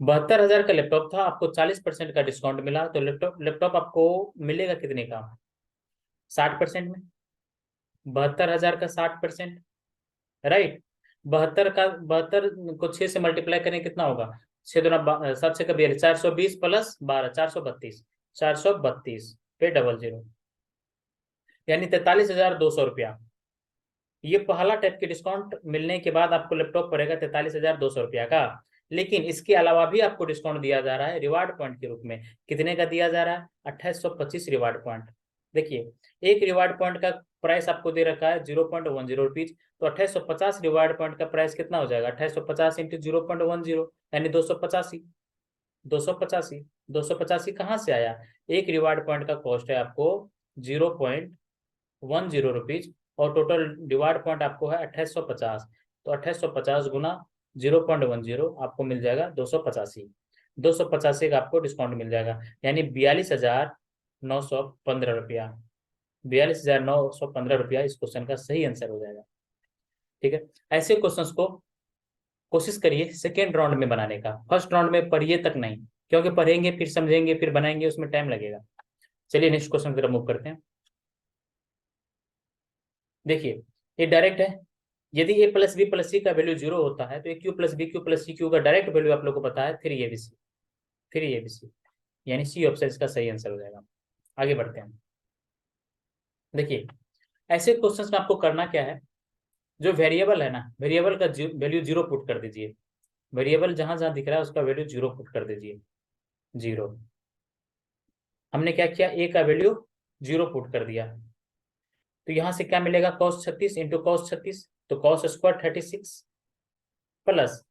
72,000 का लैपटॉप था, आपको 40% का डिस्काउंट मिला, तो लैपटॉप लैपटॉप आपको मिलेगा कितने का? 60% में। 72,000 का 60%। राइट, 72 को 6 से मल्टीप्लाई करें कितना होगा? 6 दूना 7 6 का 42, 420 प्लस 12, 432, 432 पे डबल जीरो, यानी 43,200 रुपया। ये पहला टाइप के डिस्काउंट मिलने के बाद आपको लैपटॉप पड़ेगा 43,200 रुपया का। लेकिन इसके अलावा भी आपको डिस्काउंट दिया जा रहा है रिवार्ड पॉइंट के रूप में। कितने का दिया जा रहा है? 2825 रिवार्ड पॉइंट। देखिए, एक रिवार्ड पॉइंट का प्राइस आपको दे रखा है 0.10 रुपीज, तो 2850 रिवार्ड पॉइंट का प्राइस कितना हो जाएगा? 2850 इंटू 0.10, यानी 285। 285, 285 कहाँ से आया? एक रिवार्ड पॉइंट का कॉस्ट है आपको 0.10 रुपीज, और टोटल रिवार्ड पॉइंट आपको है 2850। तो 2850 गुना 0.10 आपको मिल जाएगा 285। 285 का आपको डिस्काउंट मिल जाएगा, यानी 42,915 रुपया। 42,915 रुपया इस क्वेश्चन का सही आंसर हो जाएगा। ठीक है, ऐसे क्वेश्चंस को कोशिश करिए सेकेंड राउंड में बनाने का, फर्स्ट राउंड में पढ़िए तक नहीं, क्योंकि पढ़ेंगे फिर समझेंगे फिर बनाएंगे, उसमें टाइम लगेगा। चलिए नेक्स्ट क्वेश्चन की तरफ मूव करते हैं। देखिए, ये डायरेक्ट है। यदि a + b + c का वैल्यू 0 होता है, तो a q + b q + c q का डायरेक्ट वैल्यू आप लोग को पता है 3abc। 3abc, यानी सी ऑप्शन इसका सही आंसर हो जाएगा। आगे बढ़ते हैं। देखिए, ऐसे क्वेश्चंस में आपको करना क्या है, जो वेरिएबल है ना, वेरिएबल का वैल्यू 0 पुट कर दीजिए। वेरिएबल जहां जहां दिख रहा है उसका वैल्यू 0 पुट कर दीजिए। 0, हमने क्या किया, ए का वैल्यू 0 पुट कर दिया। तो यहां से क्या मिलेगा, cos 36 इंटू cos 36, तो cos स्क्वायर 36 प्लस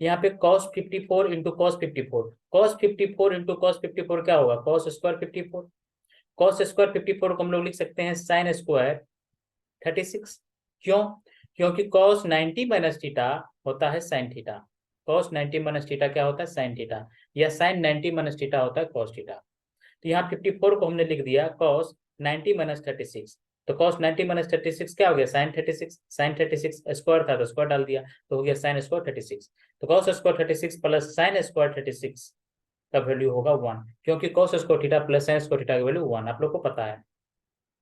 यहाँ पे cos 54 into cos 54, cos 54 into cos 54 क्या होगा, cos स्क्वायर 54, cos स्क्वायर 54 को हम लोग लिख सकते हैं sin स्क्वायर 36। क्यों, क्योंकि cos 90 माइनस थीटा होता है sin theta, cos 90 minus theta क्या होता है sin थीटा, या sin 90 माइनस थीटा होता है cos थीटा। तो यहाँ 54 को हमने लिख दिया cos 90 माइनस 36, तो cos 90 माइनस 36 क्या हो गया, sin 36, sin 36 स्क्वायर था तो स्क्वायर डाल दिया तो हो गया sin स्क्वायर 36। तो cos square 36 plus sin square 36 का वैल्यू होगा 1, क्योंकि cos square theta plus sin square theta का वैल्यू 1 आप लोग को पता है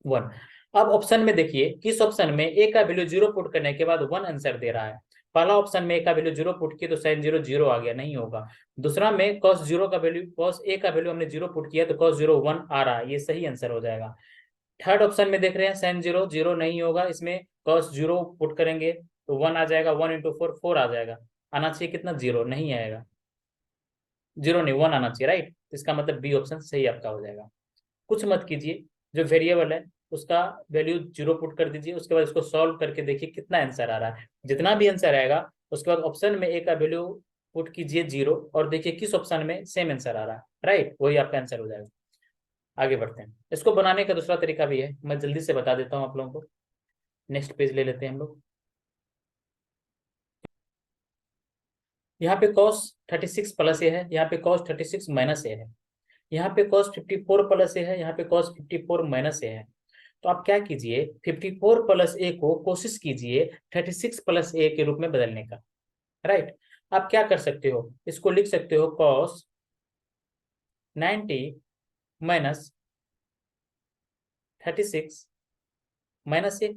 1। अब ऑप्शन में देखिए, किस ऑप्शन में ए का वैल्यू 0 पुट करने के बाद 1 आंसर दे रहा है। पहला ऑप्शन में ए का वैल्यू 0 पुट किया तो sin 0 0 आ गया, नहीं होगा। दूसरा में cos 0 का वैल्यू, cos ए का वैल्यू हमने 0 पुट किया तो cos 0 1 आ रहा है, ये सही आंसर हो जाएगा। थर्ड ऑप्शन में देख रहे हैं sin 0 0 नहीं होगा, इसमें cos 0 पुट करेंगे तो 1 आ जाएगा, 1 इंटू 4 4 आ जाएगा, आना चाहिए कितना, 0 नहीं आएगा, 0 नहीं 1 आना चाहिए, राइट। इसका मतलब बी ऑप्शन सही आपका हो जाएगा। कुछ मत कीजिए, जो वेरिएबल है उसका वैल्यू 0 पुट कर दीजिए, उसके बाद इसको सॉल्व करके देखिए कितना आंसर आ रहा है। जितना भी आंसर आएगा उसके बाद ऑप्शन में ए का वैल्यू पुट कीजिए 0 और देखिए किस ऑप्शन में सेम आंसर आ रहा है, राइट, वही आपका आंसर हो जाएगा। आगे बढ़ते हैं, इसको बनाने का दूसरा तरीका भी है, मैं जल्दी से बता देता हूँ आप लोगों को। नेक्स्ट पेज ले लेते हैं हम लोग। यहाँ पे cos 36 प्लस ए है, यहाँ पे cos 36 माइनस ए है, यहाँ पे cos 54 प्लस ए है, यहाँ पे cos 54 माइनस ए है। तो आप क्या कीजिए, 54 प्लस ए को कोशिश कीजिए 36 प्लस ए के रूप में बदलने का, राइट। आप क्या कर सकते हो, इसको लिख सकते हो cos 90 माइनस 36 माइनस ए,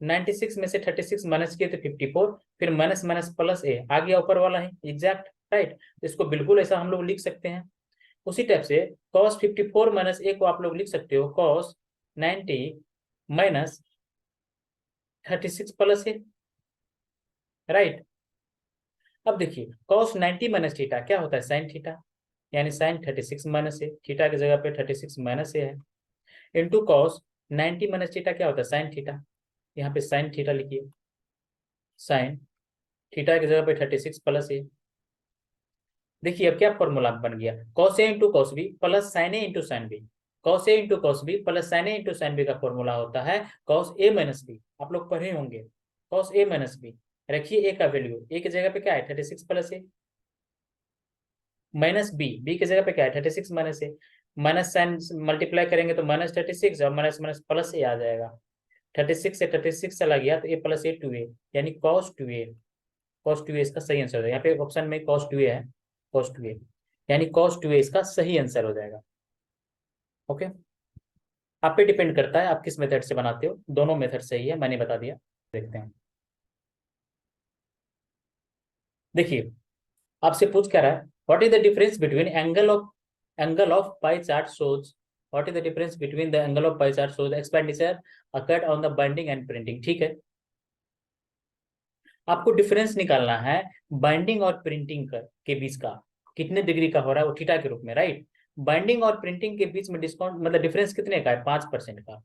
96 में से 36 माइनस किए तो 54, फिर माइनस माइनस प्लस ए आ गया ऊपर वाला है एग्जैक्ट, राइट। इसको बिल्कुल ऐसा हम लोग लिख सकते हैं। उसी टाइप से cos 54 माइनस ए को आप लोग लिख सकते हो cos 90 माइनस 36 प्लस ए, राइट। अब देखिए cos 90 माइनस थीटा क्या होता है, sin थीटा, यानी sin 36 माइनस ए, थीटा की जगह पे 36 माइनस ए है, इंटू cos 90 माइनस थीटा क्या होता है, sin थीटा, यहाँ पे sin थीटा लिखिए, sin थीटा की जगह पे 36 प्लस ए। देखिए अब क्या फॉर्मूला बन गया, cos A into cos B plus sin A into sin B, cos A into cos B plus sin A into sin B का फॉर्मूला होता है cos ए माइनस बी, आप लोग पढ़े होंगे, cos ए माइनस बी। रखिए ए का वैल्यू, ए की जगह पे क्या है 36 प्लस ए, माइनस बी, बी की जगह पे क्या है 36 माइनस ए, माइनस साइन मल्टीप्लाई करेंगे तो माइनस 36 और माइनस माइनस प्लस ए आ जाएगा, 36 से 36 चला गया तो ए प्लस ए 2a, यानी cos 2a, cos 2a इसका सही आंसर है। यहाँ पे ऑप्शन में cos 2a है, cos 2a, यानी cos 2a इसका सही आंसर हो जाएगा। ओके, आप पे डिपेंड करता है आप किस मेथड से बनाते हो, दोनों मेथड सही है, मैंने बता दिया। देखते हैं, देखिए आपसे पूछ क्या रहा है, what is the difference between angle of pie chart shows, what is the difference between the angle of pie chart shows expenditure occurred on the binding and printing. ठीक है, आपको डिफरेंस निकालना है बाइंडिंग और प्रिंटिंग के बीच का, कितने degree का हो रहा है वो थीटा के रूप में, राइट। बाइंडिंग और प्रिंटिंग के बीच में डिस्काउंट मतलब डिफरेंस कितने का है, 5% का।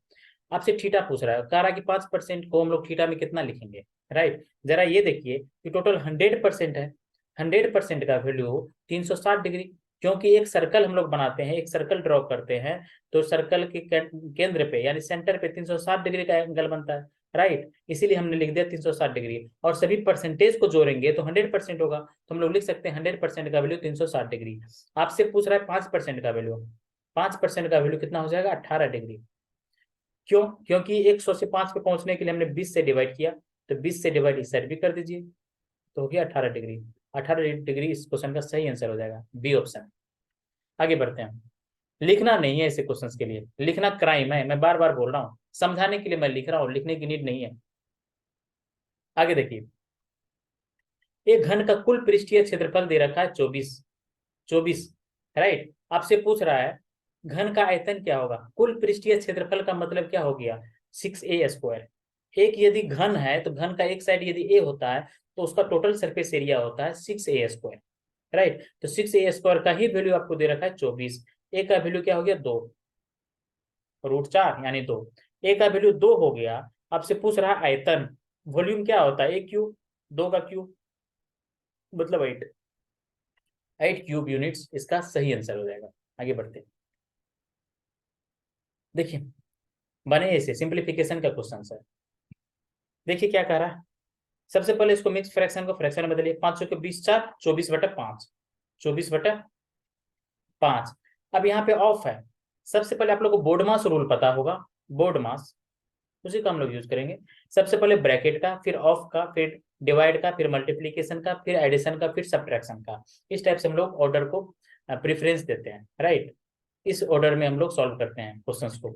आपसे थीटा पूछ रहा है, कह रहा है कि 5% को हम लोग थीटा में कितना लिखेंगे, राइट। जरा ये देखिए कि टोटल 100% है, 100% का वैल्यू 360 डिग्री, क्योंकि एक सर्कल हम लोग बनाते हैं, एक सर्कल ड्रॉ करते हैं, तो सर्कल के केंद्र पे यानी सेंटर पे 360 डिग्री का एंगल बनता है, राइट। इसीलिए हमने लिख दिया 360 डिग्री, और सभी परसेंटेज को जोड़ेंगे तो 100% होगा, तो हम लोग लिख सकते हैं 100% का वैल्यू 360 डिग्री। आपसे पूछ रहा है 5% का वैल्यू, 5% का वैल्यू कितना हो जाएगा, 18 डिग्री। क्यों, क्योंकि 100 से 5 पे पहुंचने के लिए हमने 20 से डिवाइड किया, तो 20 से डिवाइड इस साइड भी कर दीजिए, तो हो गया 18 डिग्री। 18 डिग्री इस क्वेश्चन का सही आंसर हो जाएगा, बी ऑप्शन। आगे बढ़ते हैं, लिखना नहीं है ऐसे क्वेश्चंस के लिए, लिखना क्राइम है, मैं बार बार बोल रहा हूँ, समझाने के लिए मैं लिख रहा हूँ, लिखने की नीड नहीं है। आगे देखिए, एक घन का कुल पृष्ठीय क्षेत्रफल दे रखा है 24, 24, राइट। आपसे पूछ रहा है घन का आयतन क्या होगा, कुल पृष्ठीय क्षेत्रफल का मतलब क्या हो गया, 6a²। एक यदि घन है तो घन का एक साइड यदि ए होता है तो उसका टोटल सरफेस एरिया होता है 6a²। राइट, तो 6a² का ही वैल्यू आपको दे रखा है 24। ए का वैल्यू क्या हो गया 2√4 यानी 2। ए का वैल्यू 2 हो गया। आपसे पूछ रहा है आयतन, वॉल्यूम क्या होता है, ए क्यूब, 2 का क्यूब मतलब 8। 8 क्यूब यूनिट्स इसका सही आंसर हो जाएगा। आगे बढ़ते हैं। देखिए बने ऐसे सिंप्लीफिकेशन का क्वेश्चन है। देखिए क्या कह रहा है, सबसे पहले इसको मिक्स फ्रैक्शन को फ्रैक्शन में बदलिए। 5 के 20 4, 24/5, 24/5। अब यहाँ पे ऑफ है। सबसे पहले आप लोग को बोर्ड मास रूल पता होगा, बोर्ड मास उसी का हम लोग यूज करेंगे। सबसे पहले ब्रैकेट का, फिर ऑफ का, फिर डिवाइड का, फिर मल्टीप्लीकेशन का, फिर एडिशन का, फिर सब्ट्रैक्शन का। इस टाइप से हम लोग ऑर्डर को प्रेफरेंस देते हैं। राइट, इस ऑर्डर में हम लोग सॉल्व करते हैं क्वेश्चंस को।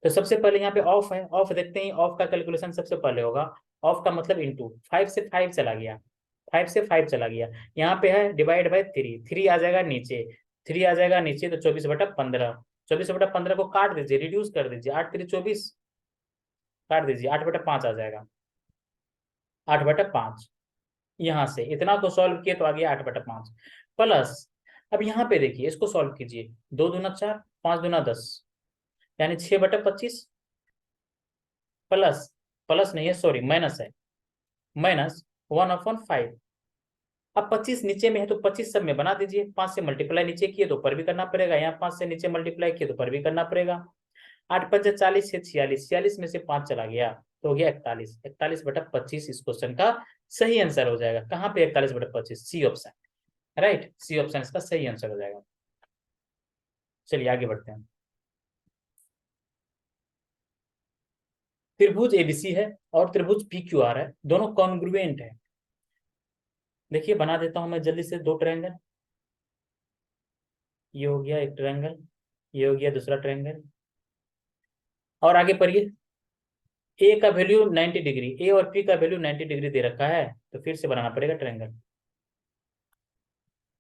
तो सबसे पहले यहाँ पे ऑफ है, ऑफ देखते हैं। ऑफ का कैलकुलेशन सबसे पहले होगा। ऑफ का मतलब इंटू 5 से 5 चला गया, 5 से 5 चला गया। यहाँ पे है डिवाइड बाय 3, 3 आ जाएगा नीचे, 3 आ जाएगा नीचे, तो 24/15। 24/15 को काट दीजिए, रिड्यूस कर दीजिए, 8 3 24 काट दीजिए, 8/5 आ जाएगा, 8/5। यहाँ से इतना को सॉल्व किए तो आ गया 8/5 प्लस। अब यहाँ पे देखिए इसको सॉल्व कीजिए, 2 दूना 4, 5 दूना 10, यानी 6/25 प्लस, प्लस नहीं है सॉरी माइनस है, माइनस 1/5। अब 25 नीचे में है तो 25 सब में बना दीजिए। 5 से मल्टीप्लाई नीचे किए तो ऊपर भी करना पड़ेगा, यहाँ 5 से नीचे मल्टीप्लाई किए तो ऊपर भी करना पड़ेगा। 8 5 40 से 46, 46 में से 5 चला गया तो हो गया 41। 41/25 इस क्वेश्चन का सही आंसर हो जाएगा। कहाँ पे 41/25, C option. Right, C option इसका सही आंसर हो जाएगा। चलिए आगे बढ़ते हैं। त्रिभुज एबीसी है और त्रिभुज पीक्यूआर है, दोनों कॉन्ग्रुएंट है। देखिए बना देता हूं मैं जल्दी से दो ट्रायंगल। ये हो गया एक ट्रायंगल, ये हो गया दूसरा ट्रायंगल। और आगे पढ़िए, ए का वैल्यू 90 डिग्री, ए और पी का वैल्यू 90 डिग्री दे रखा है, तो फिर से बनाना पड़ेगा ट्रायंगल।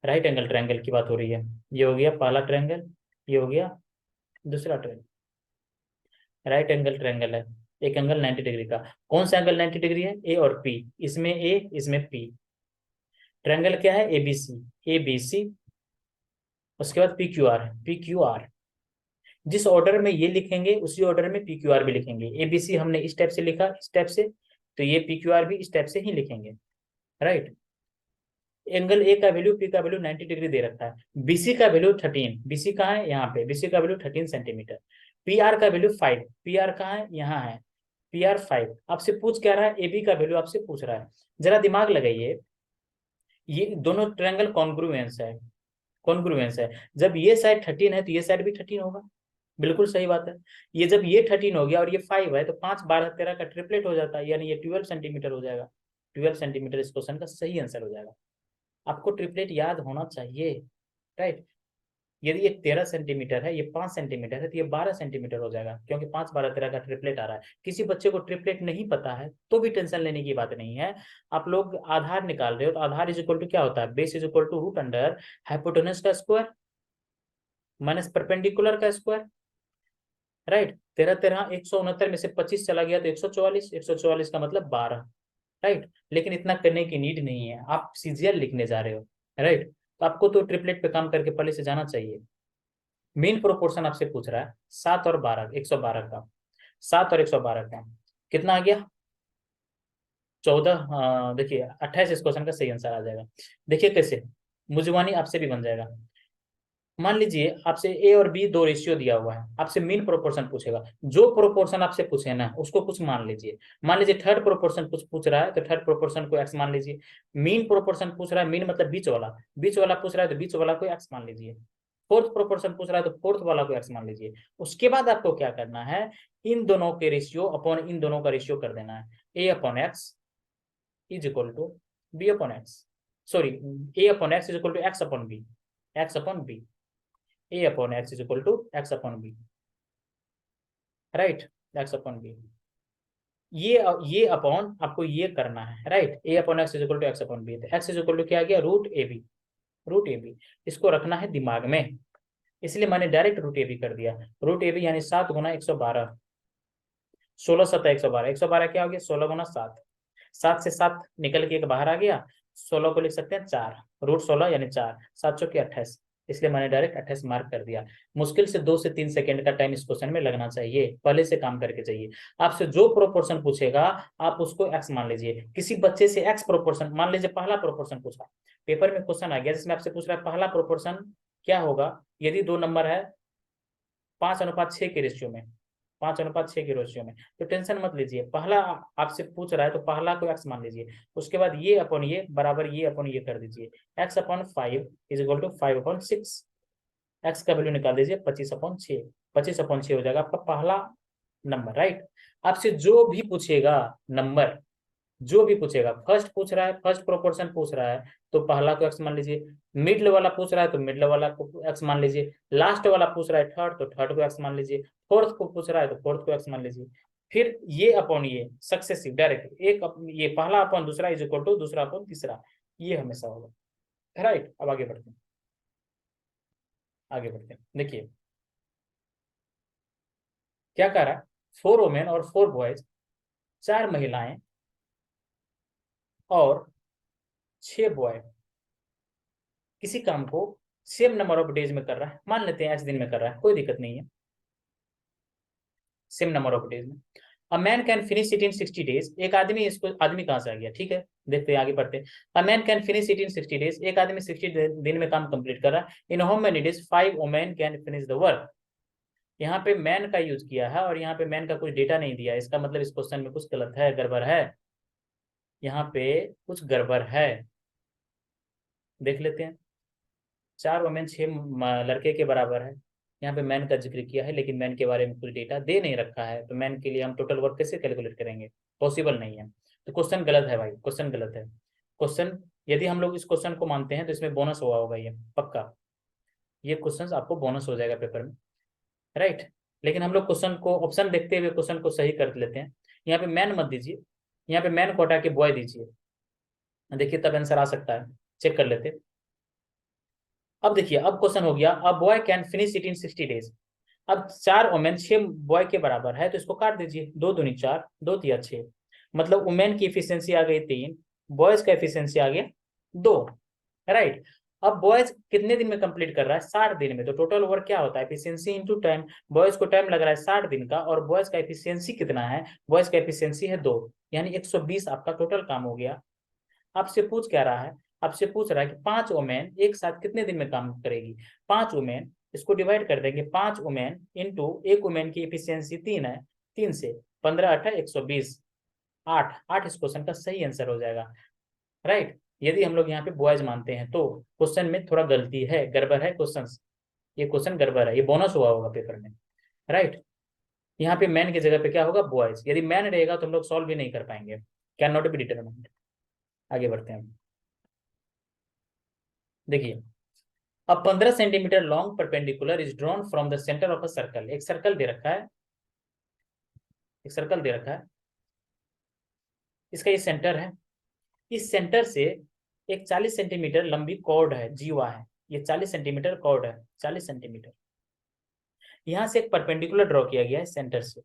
राइट एंगल ट्रायंगल की बात हो रही है। ये हो गया पहला ट्रायंगल, ये हो गया दूसरा ट्रायंगल। राइट एंगल ट्रायंगल है, एक एंगल 90 डिग्री का। कौन सा एंगल 90 डिग्री है, ए और पी, इसमें ए इसमें पी। ट्रायंगल क्या है, एबीसी, एबीसी। उसके बाद P Q R, P Q R. जिस ऑर्डर में ये लिखेंगे उसी ऑर्डर में पी क्यू आर भी लिखेंगे। एबीसी हमने इस टाइप से लिखा, इस टाइप से, तो ये पी क्यू आर भी इस टाइप से ही लिखेंगे। राइट, एंगल ए का वैल्यू, पी का वैल्यू 90 डिग्री दे रखा है। बीसी का वैल्यू 13, बीसी कहाँ है, यहाँ पे, बीसी का वैल्यू 13 सेंटीमीटर। पी आर का वैल्यू 5, पी आर कहाँ है, यहाँ है, पी आर 5। आपसे पूछ क्या रहा है, ए बी का वैल्यू आपसे पूछ रहा है। जरा दिमाग लगाइए, ये दोनों ट्रायंगल कॉन्ग्रुएंस है, कॉन्ग्रुएंस है। जब ये साइड 13 है तो ये साइड भी 13 होगा। बिल्कुल सही बात है। ये जब ये 13 हो गया और ये 5 है तो 5 12 13 का ट्रिपलेट हो जाता है, यानी ये 12 सेंटीमीटर हो जाएगा। 12 सेंटीमीटर इस क्वेश्चन का सही आंसर हो जाएगा। आपको ट्रिपलेट याद होना चाहिए। राइट, यदि ये 13 सेंटीमीटर है, ये 5 सेंटीमीटर है, तो ये 12 सेंटीमीटर हो जाएगा, क्योंकि 5 12 13 का ट्रिपलेट आ रहा है। किसी बच्चे को ट्रिपलेट नहीं पता है तो भी टेंशन लेने की बात नहीं है। आप लोग आधार निकाल रहे हो तो आधार इज इक्वल टू क्या होता है, base is equal to root under hypotenuse का स्क्वायर माइनस परपेंडिकुलर का स्क्वायर। राइट, 13 13 169 में से 25 चला गया तो 144, 144 का मतलब 12। राइट, लेकिन इतना करने की नीड नहीं है, आप सीजीएल लिखने जा रहे हो। राइट, तो आपको तो ट्रिपलेट पे काम करके पहले से जाना चाहिए। मेन प्रोपोर्शन आपसे पूछ रहा है 7 और 12, 112 का, 7 और 112 का कितना आ गया, 14। देखिए 28 इस क्वेश्चन का सही आंसर आ जाएगा। देखिए कैसे, मुजवानी आपसे भी बन जाएगा। मान लीजिए आपसे ए और बी दो रेशियो दिया हुआ है, आपसे मीन प्रोपोर्शन पूछेगा। जो प्रोपोर्शन आपसे पूछे ना उसको कुछ मान लीजिए। मान लीजिए थर्ड प्रोपोर्शन कुछ पूछ रहा है तो थर्ड प्रोपोर्शन को एक्स मान लीजिए। मीन प्रोपोर्शन पूछ रहा है, मीन मतलब बीच वाला, बीच वाला पूछ रहा है तो बीच वाला को एक्स मान लीजिए। फोर्थ प्रोपोर्शन पूछ रहा है तो फोर्थ वाला को एक्स मान लीजिए। उसके बाद आपको क्या करना है, इन दोनों के रेशियो अपॉन इन दोनों का रेशियो कर देना है। A upon X is equal to B upon X, sorry, A upon X is equal to X upon B, X upon B. A upon X is equal to X upon B. Right, X upon B. ये upon आपको ये करना है। Right, A upon X is equal to X upon B, X is equal to क्या आ गया, root A B, root A B. इसको रखना है दिमाग में। इसलिए मैंने डायरेक्ट रूट ए बी कर दिया। रूट ए बी यानी 7 × 112, 16 × 7 = 112, 112 क्या हो गया 16 × 7, 7 से 7 निकल के एक बाहर आ गया, 16 को लिख सकते हैं 4, √16 यानी 4, 7 × 4 = 28, इसलिए मैंने डायरेक्ट 28 मार्क कर दिया। मुश्किल से 2 से 3 सेकंड का टाइम इस क्वेश्चन में लगना चाहिए, पहले से काम करके चाहिए। आपसे जो प्रोपोर्शन पूछेगा आप उसको एक्स मान लीजिए। किसी बच्चे से एक्स प्रोपोर्शन मान लीजिए, पहला प्रोपोर्शन पूछा, पेपर में क्वेश्चन आ गया जिसमें आपसे पूछ रहा है पहला प्रोपोर्शन क्या होगा यदि दो नंबर है 5:6 के रेशियो में, 5:6 के रेशियो में, तो टेंशन मत लीजिए। पहला आपसे पूछ रहा है तो पहला को एक्स मान लीजिए, उसके बाद ये अपन ये बराबर ये अपन ये कर दीजिए, x/5 = 5/6, एक्स का वैल्यू निकाल दीजिए 25/6, 25/6 हो जाएगा आपका पहला नंबर, राइट। आपसे जो भी पूछेगा नंबर, जो भी पूछेगा, फर्स्ट पूछ रहा है, फर्स्ट प्रोपोर्शन पूछ रहा है तो पहला को एक्स मान लीजिए, मिडल वाला पूछ रहा है तो मिडल वाला को एक्स मान लीजिए, लास्ट वाला पूछ रहा है थर्ड तो थर्ड को एक्स मान लीजिए, फोर्थ को पूछ रहा है तो फोर्थ को एक्स मान लीजिए। फिर ये अपॉन ये सक्सेसिव डायरेक्ट ये पहला अपॉन दूसरा इज इक्वल टू दूसरा अपॉन तीसरा, ये हमेशा होगा, राइट। अब आगे बढ़ते हैं, आगे बढ़ते हैं। देखिए क्या कह रहा है, 4 वुमेन और 4 बॉयज, 4 महिलाएं और 6 बॉय किसी काम को सेम नंबर ऑफ डेज में कर रहा है, मान लेते हैं 8 दिन में कर रहा है, कोई दिक्कत नहीं है, सेम नंबर ऑफ डेज में। A man can finish it in 60 days, एक आदमी, इसको आदमी कहां से आ गया, ठीक है देखते हैं आगे बढ़ते हैं। A man can finish it in 60 days, एक आदमी 60 दिन में काम कंप्लीट कर रहा है। In how many days 5 women can finish the work, यहाँ पे मैन का यूज किया है और यहाँ पे मैन का कुछ डेटा नहीं दिया, इसका मतलब इस क्वेश्चन में कुछ गलत है, गड़बड़ है, यहाँ पे कुछ गड़बड़ है, देख लेते हैं। 4 वुमेन 6 लड़के के बराबर है, यहाँ पे मैन का जिक्र किया है लेकिन मैन के बारे में कुछ डेटा दे नहीं रखा है, तो मैन के लिए हम टोटल वर्क कैसे कैलकुलेट करेंगे, पॉसिबल नहीं है, तो क्वेश्चन गलत है भाई, क्वेश्चन गलत है। क्वेश्चन यदि हम लोग इस क्वेश्चन को मानते हैं तो इसमें बोनस हुआ होगा, ये पक्का, ये क्वेश्चन आपको बोनस हो जाएगा पेपर में, राइट। लेकिन हम लोग क्वेश्चन को ऑप्शन देखते हुए क्वेश्चन को सही कर लेते हैं। यहाँ पे मैन मत दीजिए, यहाँ पे मैन को हटा के बॉय दीजिए, देखिए तब आंसर आ सकता है, चेक कर लेते। अब देखिए अब क्वेश्चन हो गया, a boy can finish it in 60 days. अब 4 वुमेन 6 बॉय के बराबर है तो इसको काट दीजिए, 2 दूनी 4, 2 तिया 6, मतलब वुमेन की एफिशिएंसी आ गई 3, बॉयज का एफिशिएंसी आ गया 2, राइट। अब बॉयज कितने दिन में कंप्लीट कर रहा है, 60 दिन में, तो टोटल वर्क क्या होता है, एफिशिएंसी इनटू टाइम, बॉयज को टाइम लग रहा है 60 दिन का और बॉयज का एफिशिएंसी कितना है, बॉयज का एफिशिएंसी है 2, यानी 120 आपका टोटल काम हो गया। आपसे पूछ क्या रहा है, आपसे पूछ रहा है कि 5 वुमेन एक साथ कितने दिन में काम करेगी, 5 वुमेन, इसको डिवाइड कर देंगे, 5 वुमेन इंटू एक वुमेन की एफिशिएंसी 3 है, 3 से 15 8 120, 8 8 इस क्वेश्चन का सही आंसर हो जाएगा, राइट। यदि हम लोग यहाँ पे बॉयज मानते हैं तो क्वेश्चन में थोड़ा गलती है, गड़बड़ है क्वेश्चन, ये क्वेश्चन गड़बड़ है, ये बोनस हुआ होगा पेपर में, राइट। यहाँ पे मैन की जगह पे क्या होगा बॉयज, यदि मैन रहेगा तो हम लोग सॉल्व भी नहीं कर पाएंगे, कैन नॉट बी डिटरमाइंड। आगे बढ़ते हैं, देखिए अब 15 centimetre long perpendicular is drawn from the centre of a circle, एक सर्कल दे रखा है, एक सर्कल दे रखा है, इसका ये सेंटर है, इस सेंटर से एक 40 सेंटीमीटर लंबी कॉर्ड है, जीवा है, ये 40 सेंटीमीटर कॉर्ड है, 40 सेंटीमीटर, यहां से एक परपेंडिकुलर ड्रॉ किया गया है सेंटर से,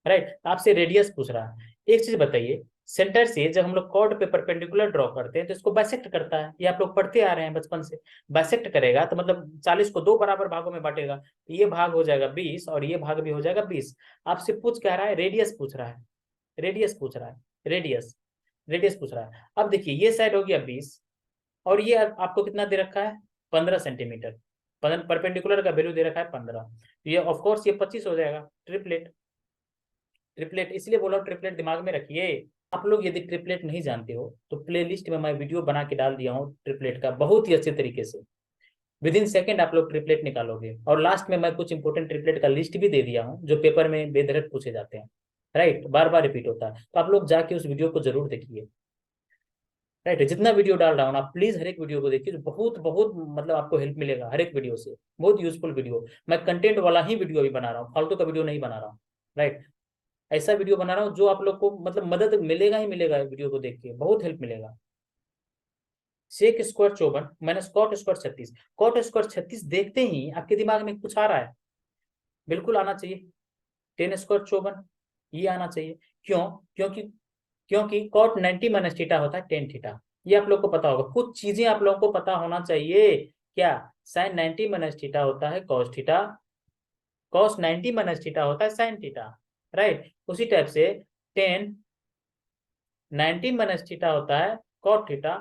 राइट। आपसे रेडियस पूछ रहा है, एक चीज बताइए, सेंटर से जब हम लोग कॉर्ड पे परपेंडिकुलर ड्रॉ करते हैं तो इसको बाइसेक्ट करता है, ये आप लोग पढ़ते आ रहे हैं बचपन से, बाइसेक्ट करेगा तो मतलब 40 को 2 बराबर भागों में बांटेगा, ये भाग हो जाएगा 20 और ये भाग भी हो जाएगा 20। आपसे पूछ क्या रहा है, रेडियस पूछ रहा है, रेडियस पूछ रहा है, रेडियस, रेडियस पूछ रहा है। अब देखिए ये साइड हो गया 20 और ये आपको कितना दे रखा है 15 सेंटीमीटर, परपेंडिकुलर का वैल्यू दे रखा है 15, तो ये ऑफकोर्स ये 25 हो जाएगा, ट्रिपलेट, ट्रिपलेट इसलिए बोला ट्रिपलेट दिमाग में रखिए। आप लोग यदि ट्रिपलेट नहीं जानते हो तो प्लेलिस्ट में मैं वीडियो बना के डाल दिया हूँ ट्रिपलेट का, बहुत ही अच्छे तरीके से, विद इन सेकेंड आप लोग ट्रिपलेट निकालोगे, और लास्ट में मैं कुछ इंपोर्टेंट ट्रिपलेट का लिस्ट भी दे दिया हूँ जो पेपर में बेधड़क पूछे जाते हैं, राइट, बार बार रिपीट होता है, तो आप लोग जाके उस वीडियो को जरूर देखिए, राइट। जितना वीडियो डाल रहा हूँ ना प्लीज हर एक वीडियो को देखिए, तो बहुत बहुत मतलब आपको हेल्प मिलेगा हर एक वीडियो से, बहुत यूजफुल वीडियो, मैं कंटेंट वाला ही वीडियो अभी बना रहा हूँ, फालतू का वीडियो नहीं बना रहा हूँ, राइट। ऐसा वीडियो बना रहा हूँ जो आप लोग को मतलब मदद मिलेगा ही मिलेगा, वीडियो को देख के बहुत हेल्प मिलेगा। Sec square 54 minus cot square 36। Cot square 36 देखते ही आपके दिमाग में कुछ आ रहा है? बिल्कुल आना चाहिए। टेन स्क्वायर 54 ये आना चाहिए। क्यों? क्योंकि क्योंकि कॉट 90 माइनस थीटा होता है टेन थीटा। ये आप लोग को पता होगा। कुछ चीजें आप लोगों को पता होना चाहिए। क्या? साइन 90 माइनस थीटा होता है cos theta, cos 90 minus theta होता है साइन थीटा, राइट। उसी टाइप से टेन 90 माइनस थीटा होता है कॉट थीटा,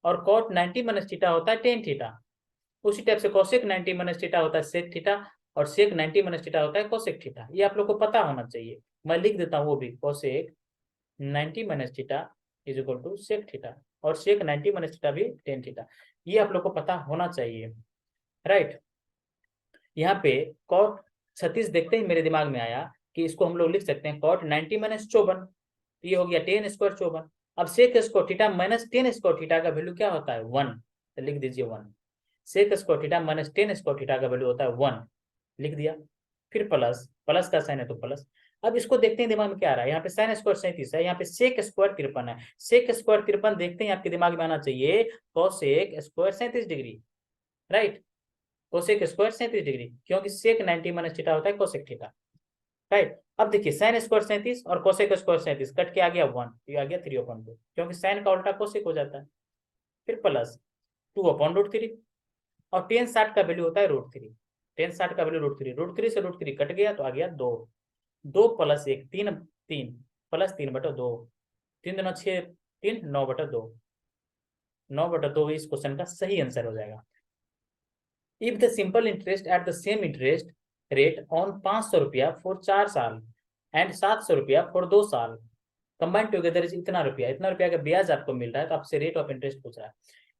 और कॉट 90 माइनस थीटा होता है टेन थीटा। उसी टाइप से कोसेक 90 माइनस थीटा होता है सेक थीटा, और सेक 90 माइनस थीटा होता है कोसेक थीटा। ये आप लोग को पता होना चाहिए। मैं लिख देता हूँ वो भी, cosec 90 minus theta is equal to sec theta, और सेक 90 माइनस थीटा भी टेन थीटा। ये आप लोग को पता होना चाहिए, राइट। यहाँ पे कॉट 36 देखते ही मेरे दिमाग में आया कि इसको हम लोग लिख सकते हैं कॉट 90 माइनस 54, ये हो गया टेन स्क्वायर 54। अब sec square theta minus tan square theta का वैल्यू क्या होता है? 1। तो लिख दीजिए 1। Sec square theta minus tan square theta का वैल्यू होता है 1, लिख दिया। फिर प्लस, प्लस का साइन है तो प्लस। अब इसको देखते हैं दिमाग में क्या आ रहा है। यहाँ पे साइन स्क्वायर 37 है, यहाँ पे सेक स्क्वायर 53 है। सेक स्क्वायर 53 देखते हैं आपके दिमाग में आना चाहिए cosec square 37 degree, right. Cosec square 37 degree, क्योंकि सेक 90 माइनस थीटा होता है कोसेक थीटा, राइट। अब देखिए साइन स्क्वायर 37 और कोसेक स्क्वायर 37 कट के आ गया 1, ये आ गया 3/2, क्योंकि साइन का उल्टा कोसेक हो जाता है। फिर प्लस 2/√3, और टेन 60 का वैल्यू होता है √3। टेन 60 का वैल्यू √3, √3 से √3 कट गया तो आ गया 2। 2 प्लस 1 3, 3 प्लस 3/2, 3 दूना 6, 3 9/2, 9/2 इस क्वेश्चन का सही आंसर हो जाएगा। If the simple interest at the same interest rate on 500 रुपया फॉर 4 साल एंड 700 रुपया फॉर 2 साल कंबाइन टुगेदर इज इतना रुपया का ब्याज आपको मिल रहा है, तो आपसे रेट ऑफ इंटरेस्ट पूछ रहा है।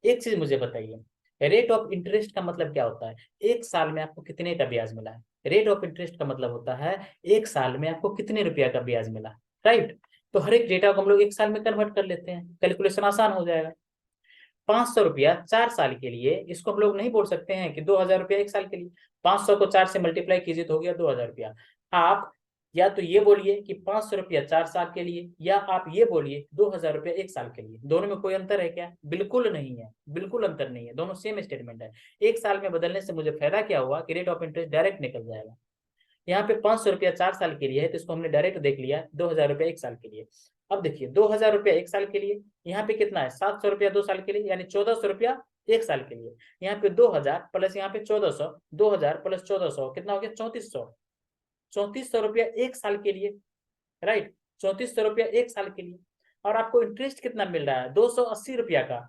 एक चीज मुझे बताइए, रेट ऑफ इंटरेस्ट का मतलब क्या होता है? एक साल में आपको कितने का ब्याज मिला है? रेट ऑफ इंटरेस्ट का मतलब होता है एक साल में आपको कितने रुपया का ब्याज मिला, राइट। तो हर एक डेटा को हम लोग एक साल में कन्वर्ट कर लेते हैं, कैलकुलेशन आसान हो जाएगा। 500 रुपया 4 साल के लिए, इसको हम लोग नहीं बोल सकते हैं कि 2000 रुपया एक साल के लिए। 500 को 4 से मल्टीप्लाई कीजिए तो हो गया 2000 रुपया। आप या तो ये बोलिए कि 500 रुपया 4 साल के लिए, या आप ये बोलिए 2000 रुपया एक साल के लिए। दोनों में कोई अंतर है क्या? बिल्कुल नहीं है, बिल्कुल अंतर नहीं है, दोनों सेम स्टेटमेंट है। एक साल में बदलने से मुझे फायदा क्या हुआ कि रेट ऑफ इंटरेस्ट डायरेक्ट निकल जाएगा। यहाँ पे 500 रुपया 4 साल के लिए है, तो इसको हमने डायरेक्ट देख लिया 2000 रुपया एक साल के लिए। अब देखिए 2000 रुपया एक साल के लिए, यहाँ पे कितना है 700 रुपया 2 साल के लिए, यानी 1400 रुपया एक साल के लिए। यहाँ पे 2000 प्लस यहाँ पे 1400, 2000 प्लस 1400 कितना हो गया 3400। 3400 रुपया एक साल के लिए, राइट। 3400 रुपया एक साल के लिए। और आपको इंटरेस्ट कितना मिल रहा है? 280 रुपया का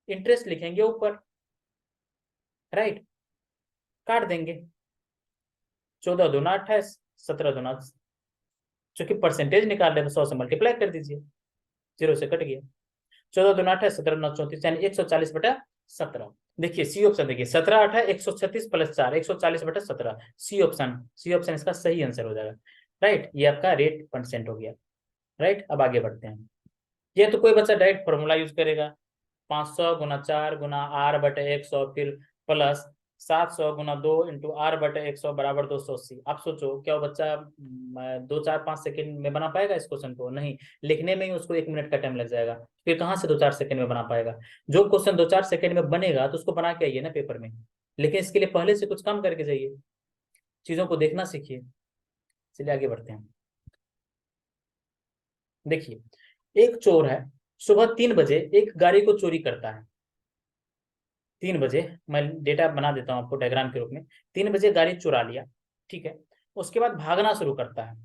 इंटरेस्ट लिखेंगे ऊपर, राइट। काट देंगे, 14 दूना 28, 17 दूना, चूंकि परसेंटेज निकाल रहे तो 100 से मल्टीप्लाई कर दीजिए, 0 से कट गया। 14 दूना 28, 17 9 34, यानी 140/17। देखिए सी ऑप्शन, देखिए 17 8 136 plus 4 140/17, C option, C option इसका सही आंसर हो जाएगा, राइट। ये आपका रेट परसेंट हो गया, राइट। अब आगे बढ़ते हैं। ये तो कोई बच्चा डायरेक्ट फॉर्मूला यूज करेगा, 500 गुना 4 गुना r/100, फिर प्लस 700 गुना 2 इंटू r/100 बराबर 280। आप सोचो क्या वो बच्चा 2 4 5 सेकंड में बना पाएगा इस क्वेश्चन को? नहीं, लिखने में ही उसको 1 मिनट का टाइम लग जाएगा। फिर कहाँ से 2 4 सेकंड में बना पाएगा? जो क्वेश्चन 2 4 सेकंड में बनेगा तो उसको बना के आइए ना पेपर में, लेकिन इसके लिए पहले से कुछ काम करके जाइए, चीजों को देखना सीखिए। चलिए आगे बढ़ते हैं। देखिए एक चोर है, सुबह 3 बजे एक गाड़ी को चोरी करता है। 3 बजे, मैं डेटा बना देता हूँ आपको डायग्राम के रूप में। 3 बजे गाड़ी चुरा लिया, ठीक है। उसके बाद भागना शुरू करता है,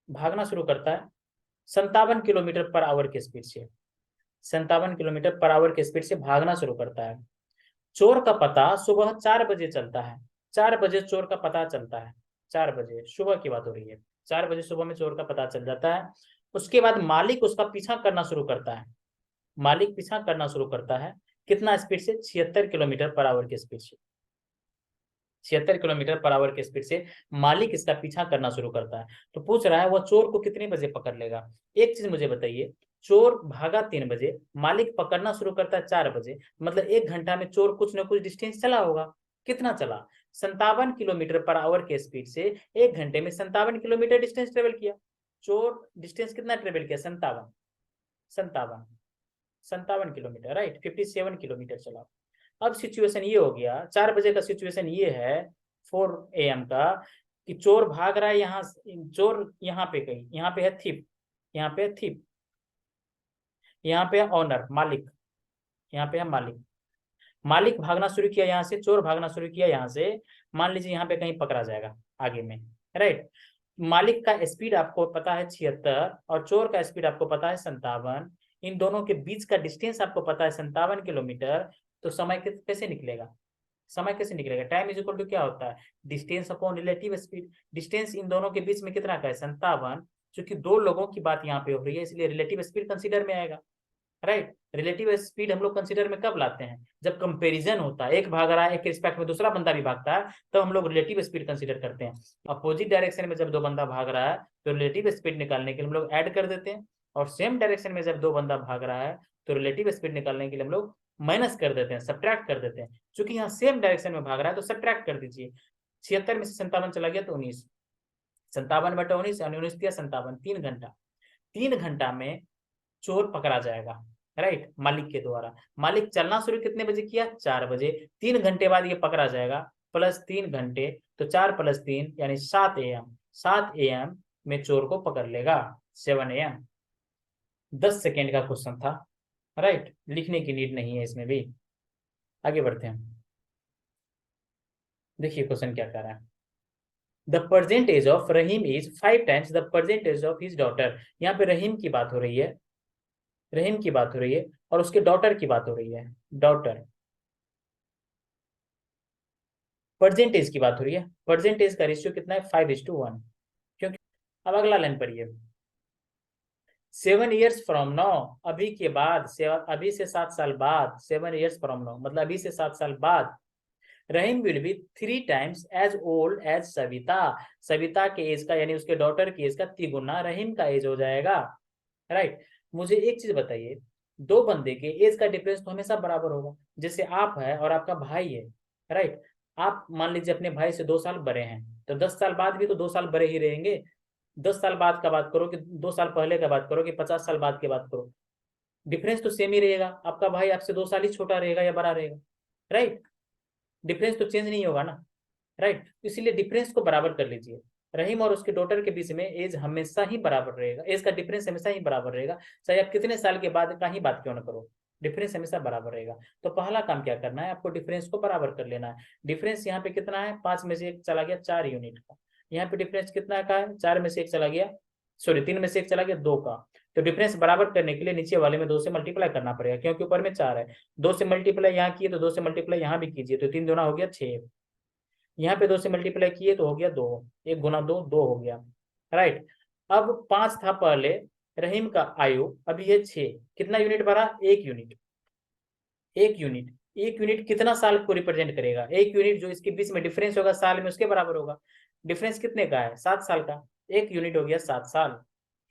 भागना शुरू करता है 57 किलोमीटर पर आवर की स्पीड से। 57 किलोमीटर पर आवर की स्पीड से भागना शुरू करता है। चोर का पता सुबह 4 बजे चलता है। 4 बजे चोर का पता चलता है, 4 बजे सुबह की बात हो रही है। 4 बजे सुबह में चोर का पता चल जाता है। उसके बाद मालिक उसका पीछा करना शुरू करता है। मालिक पीछा करना शुरू करता है कितना स्पीड से? 76 किलोमीटर पर आवर की स्पीड से। 76 किलोमीटर पर आवर की स्पीड से मालिक इसका पीछा करना शुरू करता है। तो पूछ रहा है वह चोर को कितने बजे पकड़ लेगा। एक चीज मुझे बताइए, चोर भागा 3 बजे, मालिक पकड़ना शुरू करता है 4 बजे, मतलब 1 घंटा में चोर कुछ ना कुछ डिस्टेंस चला होगा। कितना चला? 57 किलोमीटर पर आवर के स्पीड से 1 घंटे में 57 किलोमीटर डिस्टेंस ट्रेवल किया। चोर डिस्टेंस कितना ट्रेवल किया? 57, 57 57 किलोमीटर, राइट, 57 किलोमीटर चला। अब सिचुएशन ये हो गया, 4 बजे का सिचुएशन ये है 4 AM का, कि चोर भाग रहा है यहाँ, चोर यहाँ पे कहीं, यहाँ पे है थीप, यहाँ पे है थीप, यहाँ पे है ऑनर मालिक, यहाँ पे है मालिक। मालिक भागना शुरू किया यहाँ से, चोर भागना शुरू किया यहाँ से, मान लीजिए यहाँ पे कहीं पकड़ा जाएगा आगे में, राइट। मालिक का स्पीड आपको पता है 76 और चोर का स्पीड आपको पता है 57, इन दोनों के बीच का डिस्टेंस आपको पता है 57 किलोमीटर। तो समय कैसे निकलेगा, समय कैसे निकलेगा? टाइम इज इक्वल टू क्या होता है, distance upon relative speed. Distance in दोनों के बीच में कितना का है, 57। क्योंकि दो लोगों की बात यहाँ पे हो रही है, इसलिए रिलेटिव स्पीड कंसीडर में आएगा, राइट। रिलेटिव स्पीड हम लोग कंसीडर में कब लाते हैं, जब कंपैरिजन होता है, एक भाग रहा है, एक के रिस्पेक्ट में दूसरा बंदा भी भागता है, तो हम लोग रिलेटिव स्पीड कंसीडर करते हैं। अपोजिट डायरेक्शन में जब दो बंदा भाग रहा है तो रिलेटिव स्पीड निकालने के लिए हम लोग ऐड कर देते हैं, और सेम डायरेक्शन में जब दो बंदा भाग रहा है तो रिलेटिव स्पीड निकालने के लिए हम लोग माइनस कर देते हैं, सब्ट्रैक्ट कर देते हैं। चूंकि यहाँ सेम डायरेक्शन में भाग रहा है तो सब्ट्रैक्ट कर दीजिए, 76 में से 57 चला गया तो 19, 57/19 यानी 19 दिया 57, 3 घंटा। 3 घंटा में चोर पकड़ा जाएगा, राइट, मालिक के द्वारा। मालिक चलना शुरू कितने बजे किया, 4 बजे। 3 घंटे बाद ये पकड़ा जाएगा, प्लस 3 घंटे, तो 4 + 3 यानी 7 AM। 7 AM में चोर को पकड़ लेगा, 7 AM। 10 सेकेंड का क्वेश्चन था, राइट, लिखने की नीड नहीं है इसमें भी। आगे बढ़ते हैं, देखिए क्वेश्चन क्या कह रहा है। The present age of Rahim is 5 times the present age of his daughter. यहाँ पे रहीम की बात हो रही है, रहीम की बात हो रही है और उसके डॉटर की बात हो रही है, डॉटर। परसेंटेज की बात हो रही है, परसेंटेज का रेशियो कितना है, 5:1। क्योंकि अब अगला लाइन पढ़िए, 7 years फ्रॉम नाउ, अभी के बाद, अभी से 7 साल बाद, 7 years फ्रॉम नाउ मतलब अभी से 7 साल बाद, Rahim will be 3 times as old as Savita. Savita के एज का यानी उसके डॉटर की एज का 3 गुना रहीम का एज हो जाएगा, राइट। मुझे एक चीज बताइए, दो बंदे के एज का डिफरेंस तो हमेशा बराबर होगा। जैसे आप है और आपका भाई है, राइट। आप मान लीजिए अपने भाई से 2 साल बड़े हैं, तो 10 साल बाद भी तो 2 साल बड़े ही रहेंगे। 10 साल बाद का बात करो कि 2 साल पहले का बात करो कि 50 साल बाद की बात करो, डिफरेंस तो सेम ही रहेगा। आपका भाई आपसे 2 साल ही छोटा रहेगा या बड़ा रहेगा, राइट। डिफरेंस तो चेंज नहीं होगा ना, राइट। इसीलिए डिफरेंस को बराबर कर लीजिए। रहीम और उसके डॉटर के बीच में एज हमेशा ही बराबर रहेगा, एज का डिफरेंस हमेशा ही बराबर रहेगा, चाहे आप कितने साल के बाद का ही बात क्यों ना करो, डिफरेंस हमेशा बराबर रहेगा। तो पहला काम क्या करना है, आपको डिफरेंस को बराबर कर लेना है। डिफरेंस यहाँ पे कितना है, 5 में से 1 चला गया, 4 यूनिट का। यहाँ पे डिफरेंस कितना का है, 4 में से 1 चला गया, सॉरी 3 में से 1 चला गया, 2 का। तो डिफरेंस बराबर करने के लिए नीचे वाले में 2 से मल्टीप्लाई करना पड़ेगा, क्योंकि ऊपर में 4 है। 2 से मल्टीप्लाई यहाँ किए तो 2 से मल्टीप्लाई यहाँ भी कीजिए, तो 3 दूना हो गया 6। यहाँ पे 2 से मल्टीप्लाई किए तो हो गया 2, 1 गुना 2, 2 हो गया, राइट। अब 5 था पहले रहीम का आयु, अभी ये 6, कितना यूनिट बढ़ा, 1 यूनिट। 1 यूनिट, 1 यूनिट कितना साल को रिप्रेजेंट करेगा, 1 यूनिट जो इसके बीच में डिफरेंस होगा साल में उसके बराबर होगा। डिफरेंस कितने का है, 7 साल का, 1 यूनिट हो गया 7 साल,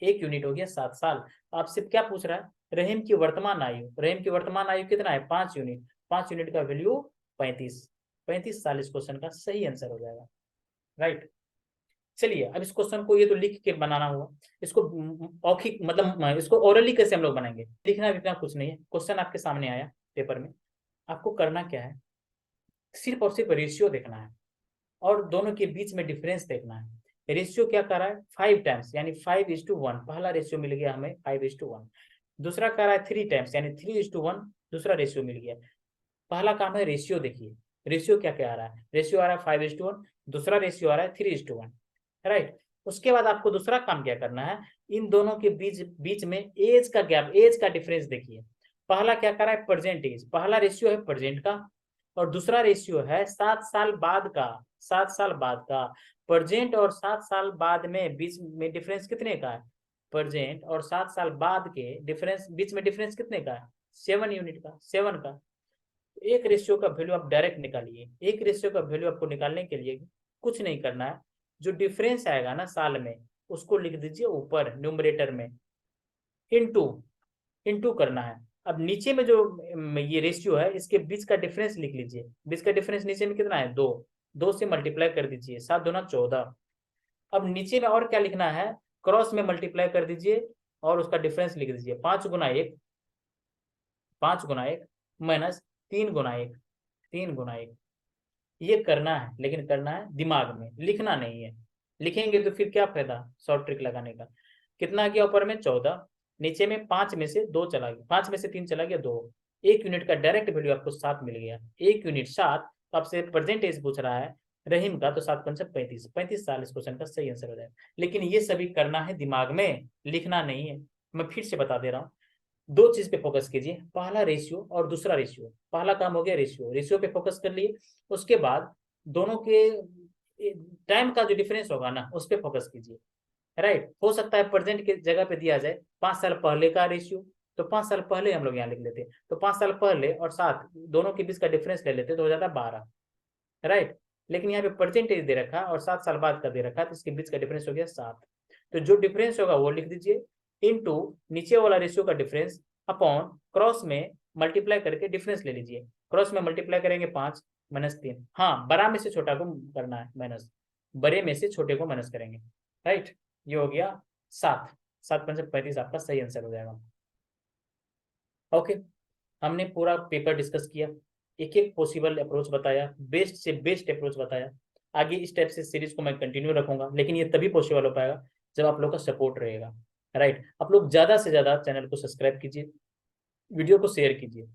1 यूनिट हो गया 7 साल। आपसे क्या पूछ रहा है, रहीम की वर्तमान आयु, रहीम की वर्तमान आयु कितना है, 5 यूनिट, 5 यूनिट का वैल्यू 35, 35 साल इस क्वेश्चन का सही आंसर हो जाएगा, राइट। चलिए अब इस क्वेश्चन को, ये तो लिख के बनाना होगा, इसको औखिक मतलब इसको ओरली कैसे हम लोग बनाएंगे, लिखना भी इतना कुछ नहीं है। क्वेश्चन आपके सामने आया पेपर में, आपको करना क्या है, सिर्फ और सिर्फ रेशियो देखना है और दोनों के बीच में डिफरेंस देखना है। रेशियो क्या कर रहा है, 5 टाइम्स यानी 5:1, पहला रेशियो मिल गया हमें 5:1। दूसरा कर रहा है 3 टाइम्स यानी 3:1, दूसरा रेशियो मिल गया। पहला काम है रेशियो, देखिए रेशियो क्या क्या आ रहा है, रेशियो आ रहा है 5:1, दूसरा रेशियो आ रहा है 3:1, राइट। उसके बाद आपको दूसरा काम क्या करना है, इन दोनों के बीच बीच में एज का गैप, एज का डिफरेंस देखिए। पहला क्या कर रहा है, प्रेजेंट एज, पहला रेशियो है प्रेजेंट का और दूसरा रेशियो है 7 साल बाद का, 7 साल बाद का। प्रेजेंट और 7 साल बाद में बीच में डिफरेंस कितने का है, प्रेजेंट और 7 साल बाद के डिफरेंस बीच में डिफरेंस कितने का है, 7 यूनिट का, 7 का। एक रेशियो का वैल्यू आप डायरेक्ट निकालिए, एक रेशियो का वैल्यू आपको निकालने के लिए कुछ नहीं करना है, जो डिफरेंस आएगा ना साल में उसको लिख दीजिए ऊपर न्यूमरेटर में, इनटू, इनटू करना है। अब नीचे में जो ये रेशियो है इसके बीच का डिफरेंस लिख लीजिए, बीच का डिफरेंस नीचे में कितना है, 2, 2 से मल्टीप्लाई कर दीजिए, 7 दूना 14। अब नीचे में और क्या लिखना है, क्रॉस में मल्टीप्लाई कर दीजिए और उसका डिफरेंस लिख दीजिए, 5 गुना 1, 5 गुना 1 माइनस 3 गुना 1, 3 गुना 1। ये करना है, लेकिन करना है दिमाग में, लिखना नहीं है। लिखेंगे तो फिर क्या फायदा शॉर्ट ट्रिक लगाने का। कितना गया ऊपर में 14, नीचे में 5 में से 2 चला गया, 5 में से 3 चला गया 2। 1 यूनिट का डायरेक्ट वैल्यू आपको 7 मिल गया। 1 यूनिट 7, तो आपसे परसेंटेज पूछ रहा है रहीम का, तो 7 पंच 35, 35 साल इस क्वेश्चन का सही आंसर हो जाएगा। लेकिन ये सभी करना है दिमाग में, लिखना नहीं है। मैं फिर से बता दे रहा हूँ, दो चीज पे फोकस कीजिए, पहला रेशियो और दूसरा रेशियो। पहला काम हो गया रेशियो, रेशियो पे फोकस कर लिए। उसके बाद दोनों के टाइम का जो डिफरेंस होगा ना, उस पे फोकस कीजिए। राइट, हो सकता है प्रेजेंट की जगह पे दिया जाए 5 साल पहले का रेशियो, तो 5 साल पहले हम लोग यहाँ लिख लेते, तो 5 साल पहले और 7 दोनों के बीच का डिफरेंस ले लेते, तो हो जाता है 12। राइट, लेकिन यहाँ पे परसेंटेज दे रखा और 7 साल बाद का दे रखा, तो इसके बीच का डिफरेंस हो गया 7। तो जो डिफरेंस होगा वो लिख दीजिए, इनटू नीचे वाला रेशियो का डिफरेंस अपॉन क्रॉस में मल्टीप्लाई करके डिफरेंस ले लीजिए। क्रॉस में मल्टीप्लाई करेंगे 5 माइनस 3, हाँ बड़ा में से छोटा को करना है माइनस, बड़े में से छोटे को माइनस करेंगे। राइट, ये हो गया 7, 7 पंच 35 आपका सही आंसर हो जाएगा। ओके, हमने पूरा पेपर डिस्कस किया, एक एक पॉसिबल अप्रोच बताया, बेस्ट से बेस्ट अप्रोच बताया। आगे इस टाइप से सीरीज को मैं कंटिन्यू रखूंगा, लेकिन ये तभी पॉसिबल हो पाएगा जब आप लोग का सपोर्ट रहेगा। राइट, आप लोग ज्यादा से ज्यादा चैनल को सब्सक्राइब कीजिए, वीडियो को शेयर कीजिए।